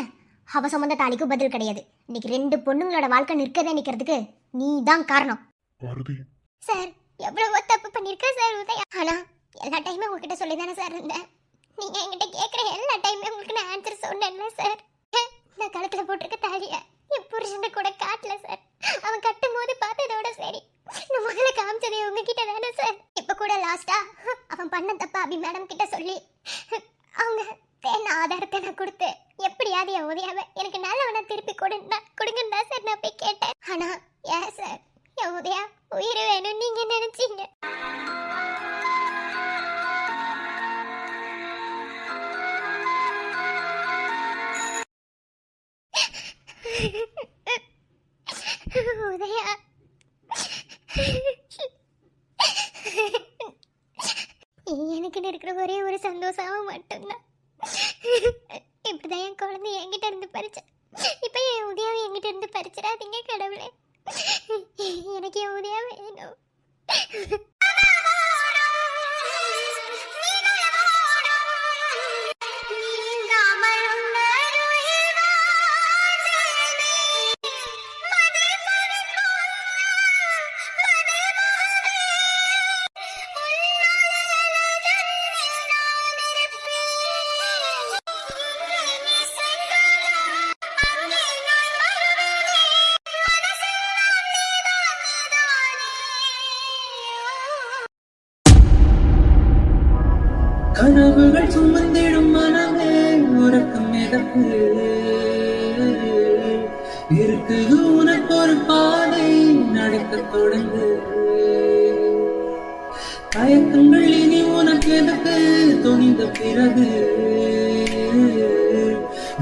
அவ சுமந்த தாலிக்கு பதில் கிடையாது. இன்னைக்கு 2 பொண்ணுங்களோட வாழ்க்கை நிக்கிறதுக்கு நீ தான் காரணம். பாரதி சார், எவ்வளவோ தப்பு பண்ணிருக்க சார் உதயா. ஆனா எல்லா டைமும் உங்ககிட்ட சொல்லி தானே சார் இருந்தேன். நீங்க என்கிட்ட கேட்குற எல்லா டைமும் உங்களுக்கு நான் ஆன்சர் சொன்னேன்ல சார். நான் கழுத்துல போட்டிருக்க தாலிய என் புருஷன் கூட காட்டல சார். அவன் கட்டும் போது பார்த்ததோட சரி, நான் முதல்ல காமிச்சதே உங்ககிட்ட தானே சார். இப்ப கூட லாஸ்டா அவன் பண்ண தப்பா அபி மேடம் கிட்ட சொல்லி அவங்க தேன ஆதாரத்தை நான் கொடுத்து எப்படியாவது என் உதயாவை எனக்கு நல்லவனா திருப்பி கொடுங்கன்னு தான் சார் நான் போய் கேட்டேன். ஆனா ஏன் சார் என் உதயா உயிர் வேணும் நீங்க நினைச்சீங்க? உதயா, எனக்கு இருக்கிற ஒரே ஒரு சந்தோஷம் மட்டும்தான். இப்படிதான் என் குழந்தை என்கிட்ட இருந்து பறிச்ச. இப்ப என் உதயாவை என்கிட்ட இருந்து பறிச்சிடாதீங்க கடவுளே. எனக்கு என் உதயா வேணும். கனவுகள் சுமந்திடும் மனமே உறக்கம் எதற்கு? இருக்குது உனக்கு ஒரு பாதை நடக்க தொடங்கு. தயக்கங்கள் இனி உனக்கு எதற்கு? துணிந்த பிறகு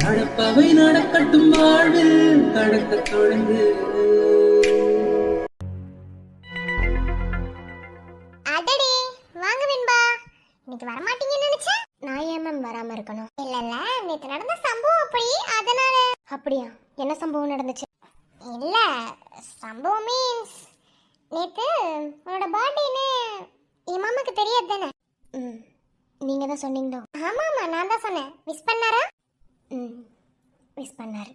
நடப்பவை நடக்கட்டும், வாழ்வில் கடக்க தொடங்கு. இன்னைக்கு வரமாட்டீங்கன்னு நினைச்சேன். நான் ஏன் மேம் வராம இருக்கணும்? இல்ல நேத்து நடந்த சம்பவம் அப்படி, அதனால. அப்படியா? என்ன சம்பவம் நடந்துச்சு? இல்ல சம்பவம் மீன்ஸ் நேத்து உன்னோட பர்த்டேன்னு என் மாமாக்கு தெரியாது தானே? நீங்க தான் சொன்னீங்களோ? ஆமா நான் தான் சொன்னேன். விஷ் பண்ணாரா? விஷ் பண்ணாரு.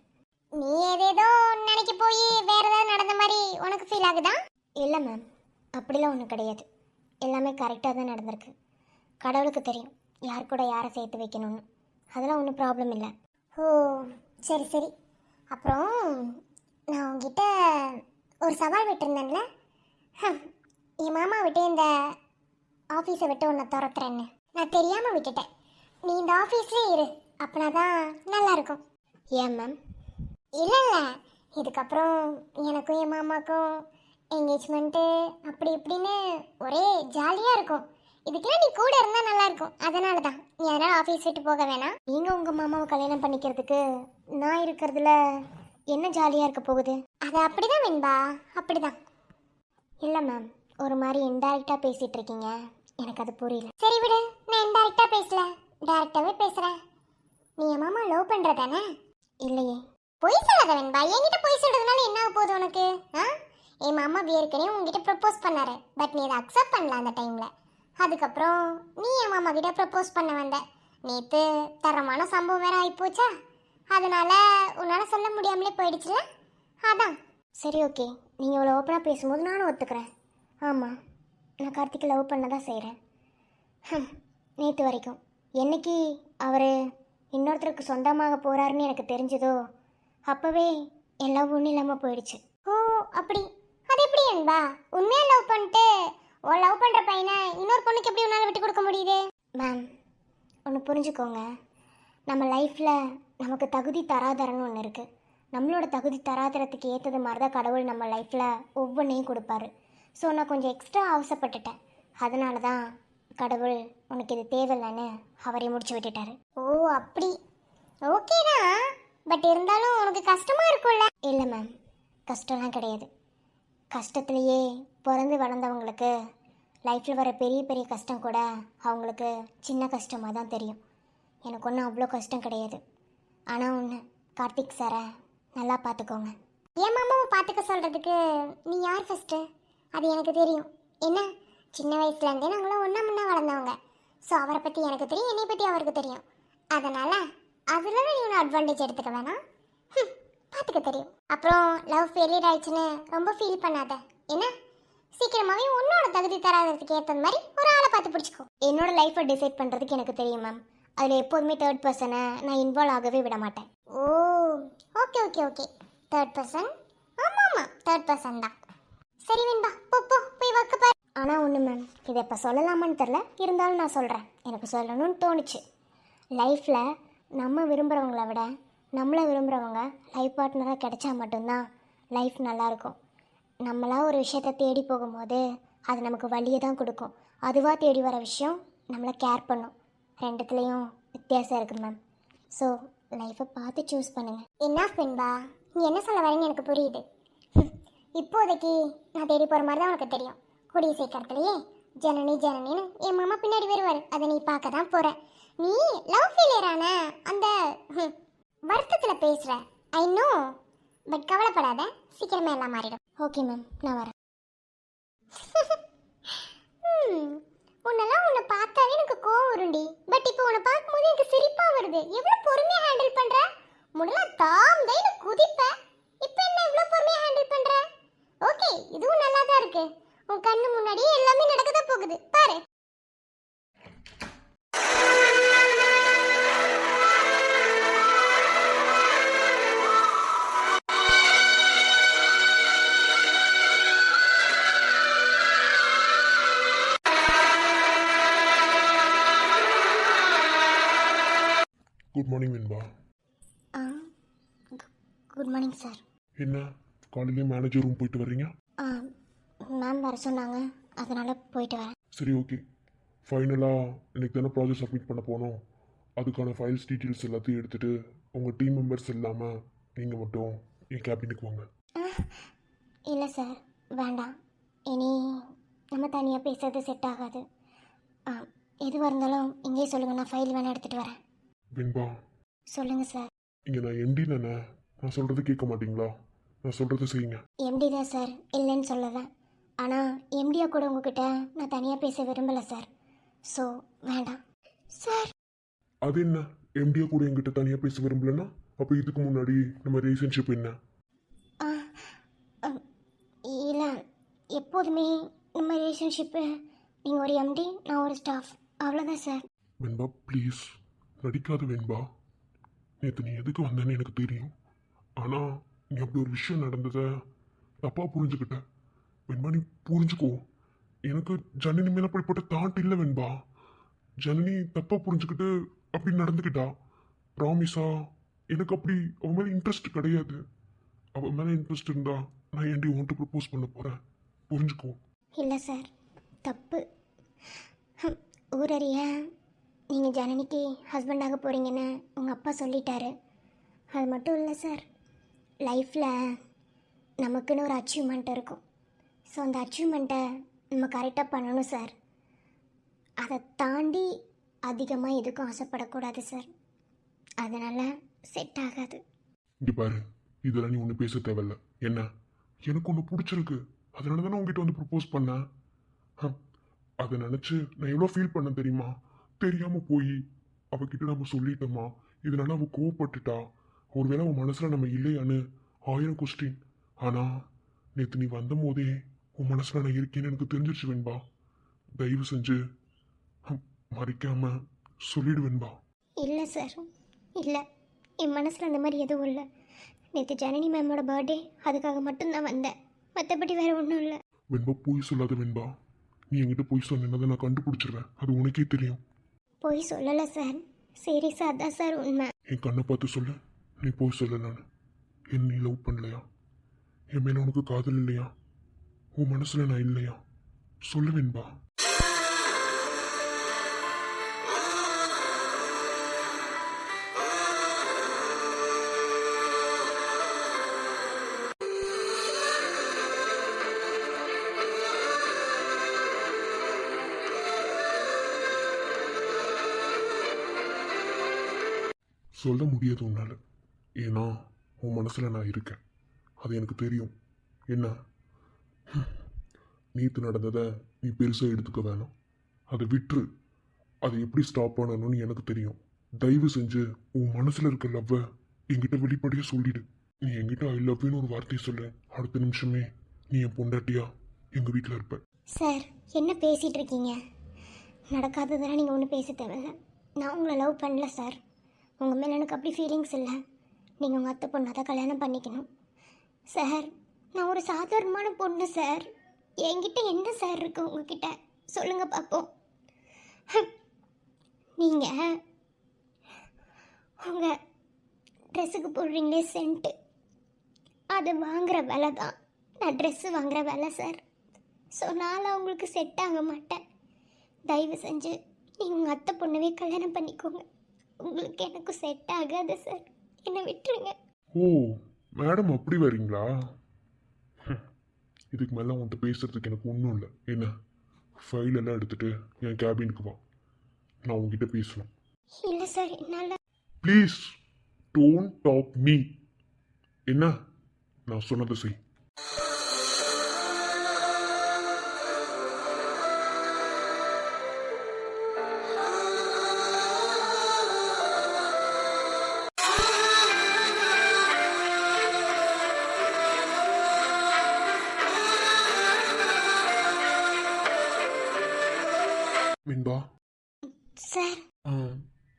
நீ ஏதேதோ நினைக்க போய் வேற ஏதாவது நடந்த மாதிரி உனக்கு ஃபீல் ஆகுதா? இல்ல மேம், அப்படிலாம் ஒன்றும் கிடையாது. எல்லாமே கரெக்டாக தான் நடந்திருக்கு. கடவுளுக்கு தெரியும் யார் கூட யாரை சேர்த்து வைக்கணும்னு. அதெல்லாம் ஒன்றும் ப்ராப்ளம் இல்லை. ஓ சரி. அப்புறம் நான் உங்ககிட்ட ஒரு சவால் விட்டுருந்தேன்ல, என் மாமா விட்டு இந்த ஆஃபீஸை விட்டு உன்னை துரத்துறேன்னு. நான் தெரியாமல் விட்டுட்டேன். நீ இந்த ஆஃபீஸ்லேயே இரு, அப்படின்னா தான் நல்லாயிருக்கும். ஏன் மேம்? இல்லை இதுக்கப்புறம் எனக்கும் என் மாமாவுக்கும் என்கேஜ்மெண்ட்டு அப்படி இப்படின்னு ஒரே ஜாலியாக இருக்கும். இதுக்கெல்லாம் நீ கூட இருந்தால் நல்லா இருக்கும். அதனால தான் நீ அதனால் ஆஃபீஸ் விட்டு போக வேணாம். நீங்கள் உங்கள் மாமாவை கல்யாணம் பண்ணிக்கிறதுக்கு நான் இருக்கிறதுல என்ன ஜாலியாக இருக்க போகுது? அது அப்படிதான் வெண்பா, அப்படிதான். இல்லை மேம், ஒரு மாதிரி இன்டைரக்டாக பேசிகிட்டு இருக்கீங்க, எனக்கு அது புரியல. சரி விடு, நான் இன்டைரக்டாக பேசல, டைரக்டாகவே பேசுகிறேன். நீ என் மாமா லவ் பண்ணுறதானே? இல்லையே. பொய் சொல்லாத வெண்பா, என்கிட்ட பொய் சொல்கிறதுனால என்ன ஆக போகுது உனக்கு? என் மாமா ஏற்கனவே உங்ககிட்ட ப்ரப்போஸ் பண்ணாரு, பட் நீ அதை அக்செப்ட் பண்ணல அந்த டைம்ல. அதுக்கப்புறம் நீ என் மாமா கிட்ட ப்ரப்போஸ் பண்ண வந்த. நேத்து தரமான சம்பவம் வேற ஆயிப்போச்சா, அதனால உன்னால சொல்ல முடியாமலே போயிடுச்சுல, அதான். சரி ஓகே, நீங்கள் இவ்வளோ ஓப்பனாக பேசும்போது நானும் ஒத்துக்கிறேன். ஆமாம், நான் கார்த்திகை லவ் பண்ண தான் செய்கிறேன். நேற்று வரைக்கும் என்னைக்கு அவர் இன்னொருத்தருக்கு சொந்தமாக போகிறாருன்னு எனக்கு தெரிஞ்சதோ அப்போவே என் லவ் ஒன்றும் இல்லாமல் போயிடுச்சு. ஓ அப்படி, அது எப்படி என்பா? உண்மையாக லவ் பண்ணிட்டு உன் லவ் பண்ணுற பையனை இன்னொரு பொண்ணுக்கு எப்படி உன்னால் விட்டு கொடுக்க முடியுது? மேம் ஒன்று புரிஞ்சுக்கோங்க, நம்ம லைஃப்பில் நமக்கு தகுதி தராதரன்னு ஒன்று இருக்குது. நம்மளோட தகுதி தராதரத்துக்கு ஏற்றது மாதிரி தான் கடவுள் நம்ம லைஃப்பில் ஒவ்வொன்றையும் கொடுப்பாரு. ஸோ நான் கொஞ்சம் எக்ஸ்ட்ரா அவசரப்பட்டுட்டேன், அதனால தான் கடவுள் உனக்கு இது தேவையில்லைன்னு அவரே முடிச்சு விட்டுட்டாரு. ஓ அப்படி, ஓகே தான். பட் இருந்தாலும் உனக்கு கஷ்டமாக இருக்கும்ல? இல்லை மேம், கஷ்டம்லாம் கிடையாது. கஷ்டத்துலேயே பிறந்து வளர்ந்தவங்களுக்கு லைஃப்பில் வர பெரிய பெரிய கஷ்டம் கூட அவங்களுக்கு சின்ன கஷ்டமாக தான் தெரியும். எனக்கு ஒன்றும் அவ்வளோ கஷ்டம் கிடையாது. ஆனால் ஒன்று, கார்த்திக் சாரை நல்லா பார்த்துக்கோங்க. என் மாமாவை பார்த்துக்க சொல்கிறதுக்கு நீ யார் ஃபஸ்ட்டு? அது எனக்கு தெரியும். என்ன, சின்ன வயசுலேருந்தே நாங்களும் ஒன்றா முன்னா வளர்ந்தவங்க. ஸோ அவரை பற்றி எனக்கு தெரியும், என்னை பற்றி அவருக்கு தெரியும். அதனால் அதில் நீ ஒன்று அட்வான்டேஜ் எடுத்துக்க வேணாம், பார்த்துக்க தெரியும். அப்புறம் லவ் ஃபெயிலியர் ஆயிடுச்சுன்னு ரொம்ப ஃபீல் பண்ணாத. என்ன, சீக்கிரமாகவே உன்னோட தகுதி தராததுக்கு ஏற்ற மாதிரி ஒரு ஆளை பார்த்து பிடிச்சிக்கோ. என்னோட லைஃப்பை டிசைட் பண்ணுறதுக்கு எனக்கு தெரியும் மேம். அதில் எப்போதுமே தேர்ட் பர்சனை நான் இன்வால்வ் ஆகவே விட மாட்டேன். Oh okay okay okay, third person. ஆமாம் ஆமாம், தேர்ட் பர்சன் தான். சரி வெண்பா, போ போ போய் ஒர்க்கு பாரு. ஆனால் ஒன்று மேம், இதை இப்போ சொல்லலாமான்னு தெரில, இருந்தாலும் நான் சொல்கிறேன். எனக்கு சொல்லணும்னு தோணுச்சு. லைஃப்பில் நம்ம விரும்புகிறவங்கள விட நம்மளை விரும்புகிறவங்க லைஃப் பார்ட்னராக கிடைச்சா மட்டும்தான் லைஃப் நல்லாயிருக்கும். நம்மளாக ஒரு விஷயத்தை தேடி போகும்போது அது நமக்கு வழியை தான் கொடுக்கும். அதுவாக தேடி வர விஷயம் நம்மளை கேர் பண்ணும். ரெண்டுத்துலேயும் வித்தியாசம் இருக்குது மேம். ஸோ லைஃப்பை பார்த்து சூஸ் பண்ணுங்கள். என்ன பெண்பா, நீ என்ன சொல்ல வரேன்னு எனக்கு புரியுது. இப்போதைக்கு நான் தேடி போகிற மாதிரி தான் உனக்கு தெரியும். கூடிய சீக்கிரத்துலையே ஜனனி ஜனனின்னு என் மாமா பின்னாடி வருவார். அதை நீ பார்க்க தான் போகிற. நீ லவ் ஃபெயிலியரான அந்த வருத்தத்தில் பேசுகிற, ஐ நோ. பட் கவலைப்படாத, சீக்கிரமே எல்லாம் மாறிடும். ஓகே மேம், நான் வரேன். உன்னெல்லாம் உன்னை பார்த்தாவே எனக்கு கோவம் வருண்டி. பட் இப்போ உன்னை பார்க்கும்போது எனக்கு சிரிப்பாக வருது. எவ்வளோ பொறுமையாக ஹேண்டில் பண்ணுற. முதல்ல தாம் தான் குதிப்ப, இப்போ என்ன இவ்வளோ பொறுமையாக ஹேண்டில் பண்ணுற? ஓகே, இதுவும் நல்லா தான் இருக்கு. உன் கண்ணு முன்னாடியே எல்லாமே நடக்க தான் போகுது பாரு. Good morning Venba. Good morning sir. என்ன காலையிலே மேனேஜர் ரூம் போயிட்டு வர்றீங்க? மேம் வர சொன்னாங்க, அதனால் போயிட்டு வரேன். சரி ஓகே. ஃபைனலாக இன்னைக்கு தானே ப்ராஜெக்ட் சப்மிட் பண்ண போனோம். அதுக்கான ஃபைல்ஸ் டீட்டெயில்ஸ் எல்லாத்தையும் எடுத்துகிட்டு உங்கள் டீம் மெம்பர்ஸ் இல்லாமல் நீங்கள் மட்டும் என் கேபினுக்கு வாங்க. இல்லை சார், வேண்டாம். இனி நம்ம தனியாக பேசுறது செட் ஆகாது. எதுவாக இருந்தாலும் இங்கேயே சொல்லுங்கள், நான் ஃபைல் வேணால் எடுத்துகிட்டு வரேன். வெண்பா, சொல்லுங்கள் சார். இங்கே நான் எம்டி தானே, நான் சொல்கிறது கேட்க மாட்டீங்களா? நான் சொல்கிறது செய்யுங்க. எம்டி தான் சார், இல்லைன்னு சொல்லலை. ஆனால் எம்டியா கூட உங்ககிட்ட நான் தனியாக பேச விரும்பலை சார். ஸோ வேண்டாம் சார். அது என்ன, எம்டியா கூட என்கிட்ட தனியாக பேச விரும்பலன்னா அப்போ இதுக்கு முன்னாடி நம்ம ரிலேஷன்ஷிப் என்ன? இல்லை, எப்போதுமே நம்ம ரிலேஷன்ஷிப்பு நீங்கள் ஒரு எம்டி, நான் ஒரு ஸ்டாஃப், அவ்வளோதான் சார். வெண்பா ப்ளீஸ் நடிக்காத வெண்பா. நேற்று நீ எதுக்கு வந்தேன்னு எனக்கு தெரியும். ஆனால் நீ அப்படி ஒரு விஷயம் நடந்ததை தப்பாக புரிஞ்சுக்கிட்ட. வெண்பா நீ புரிஞ்சுக்கோ. எனக்கு ஜனனி மேலே அப்படிப்பட்ட தாட் இல்லை வெண்பா. ஜனனி தப்பாக புரிஞ்சுக்கிட்டு அப்படி நடந்துக்கிட்டா. ப்ராமிஸா எனக்கு அப்படி அவன் மேலே இன்ட்ரெஸ்ட் கிடையாது. அவன் மேலே இன்ட்ரெஸ்ட் இருந்தா நான் ஏன்டி உன்ட்டு ப்ரப்போஸ் பண்ண போகிறேன், புரிஞ்சுக்கோ. இல்லை சார், தப்பு. ஊரறிய நீங்கள் ஜனனிக்கு ஹஸ்பண்டாக போகிறீங்கன்னு உங்கள் அப்பா சொல்லிட்டாரு. அது மட்டும் இல்லை சார், லைஃப்பில் நமக்குன்னு ஒரு அச்சீவ்மெண்ட் இருக்கும். ஸோ அந்த அச்சீவ்மெண்ட்டை நம்ம கரெக்டாக பண்ணணும் சார். அதை தாண்டி அதிகமாக எதுக்கும் ஆசைப்படக்கூடாது சார். அதனால் செட் ஆகாது. இங்கே பாரு, இதெல்லாம் நீ ஒன்றும் பேச தேவையில்ல. என்ன எனக்கு ஒன்று பிடிச்சிருக்கு, அதனால தானே உங்ககிட்ட வந்து ப்ரப்போஸ் பண்ணேன். அதை நினச்சி நான் எவ்வளோ ஃபீல் பண்ண தெரியுமா? தெரியாமல் போய் அவகிட்ட நம்ம சொல்லிட்டோமா, இதனால அவள் கோவப்பட்டுட்டா, ஒருவேளை அவன் மனசில் நம்ம இல்லையான்னு 1000 கொஸ்டின். ஆனால் நேற்று நீ வந்த போதே உன் மனசில் நான் இருக்கேன்னு எனக்கு தெரிஞ்சிருச்சு வெண்பா. தயவு செஞ்சு மறைக்காம சொல்லிடு வெண்பா. இல்லை சார், இல்லை, என் மனசில் அந்த மாதிரி எதுவும் இல்லை. நேற்று ஜனனி மேமோட பர்த்டே, அதுக்காக மட்டும்தான் வந்தேன், மற்றபடி வேறு ஒன்றும் இல்லை. வெண்பா பொய் சொல்லாத வெண்பா. நீ என்கிட்ட பொய் சொன்னதை நான் கண்டுபிடிச்சிருவேன், அது உனக்கே தெரியும். பொய் சொல்லலை சார், சீரியஸாக அதான் சார் உண்மை. என் கண்ணை பார்த்து சொல்லு, நீ பொய் சொல்லலான்னு. என் நீ லவ் பண்ணலையா? என் மேலே உனக்கு காதல் இல்லையா? உன் மனசில் நான் இல்லையா? சொல்லு வெண்பா. சொல்ல முடியாது உன்னால, ஏன்னா உன் மனசில் நான் இருக்கேன், அது எனக்கு தெரியும். என்ன, நேற்று நடந்ததை நீ பெருசாக எடுத்துக்க வேணாம், அதை விட்டுரு. அதை எப்படி ஸ்டாப் பண்ணணும்னு எனக்கு தெரியும். தயவு செஞ்சு உன் மனசில் இருக்க லவ்வை என்கிட்ட வெளிப்படையாக சொல்லிடு. நீ என்கிட்ட ஐ லவ்னு ஒரு வார்த்தையை சொல்லு, அடுத்த நிமிஷமே நீ என் பொண்டாட்டியா எங்கள் வீட்டில் இருப்ப. சார், என்ன பேசிகிட்டு இருக்கீங்க? நடக்காததெல்லாம் நீங்கள் ஒன்றும் பேச தேவையில்ல. நான் உங்களை லவ் பண்ணல சார். உங்கள் மேலே எனக்கு அப்படி ஃபீலிங்ஸ் இல்லை. நீங்கள் உங்கள் அத்தை பொண்ணை தான் கல்யாணம் பண்ணிக்கணும் சார். நான் ஒரு சாதாரணமான பொண்ணு சார். என்கிட்ட என்ன சார் இருக்குது உங்ககிட்ட? சொல்லுங்கள் பார்ப்போம். நீங்கள் உங்கள் ட்ரெஸ்ஸுக்கு போடுறீங்களே சென்ட்டு, அது வாங்குகிற விலை தான் நான் ட்ரெஸ்ஸு வாங்குகிற விலை சார். ஸோ நான் உங்களுக்கு செட் ஆக மாட்டேன். தயவு செஞ்சு நீங்கள் உங்கள் அத்தை பொண்ணவே கல்யாணம் பண்ணிக்கோங்க. உங்களுக்கு எனக்கு செட் ஆகாது சார், என்னை விட்டுருங்க. ஓ மேடம், அப்படி வரீங்களா? இதுக்கு மேலே உன்கிட்ட பேசுறதுக்கு எனக்கு ஒன்றும் இல்லை. என்ன, ஃபைல் எல்லாம் எடுத்துட்டு என் கேபினுக்கு வா, நான் உங்ககிட்ட பேசணும். இல்லை சார், என்னால். Please don't talk me. என்ன, நான் சொன்னதை செய். வெண்பா, சார்.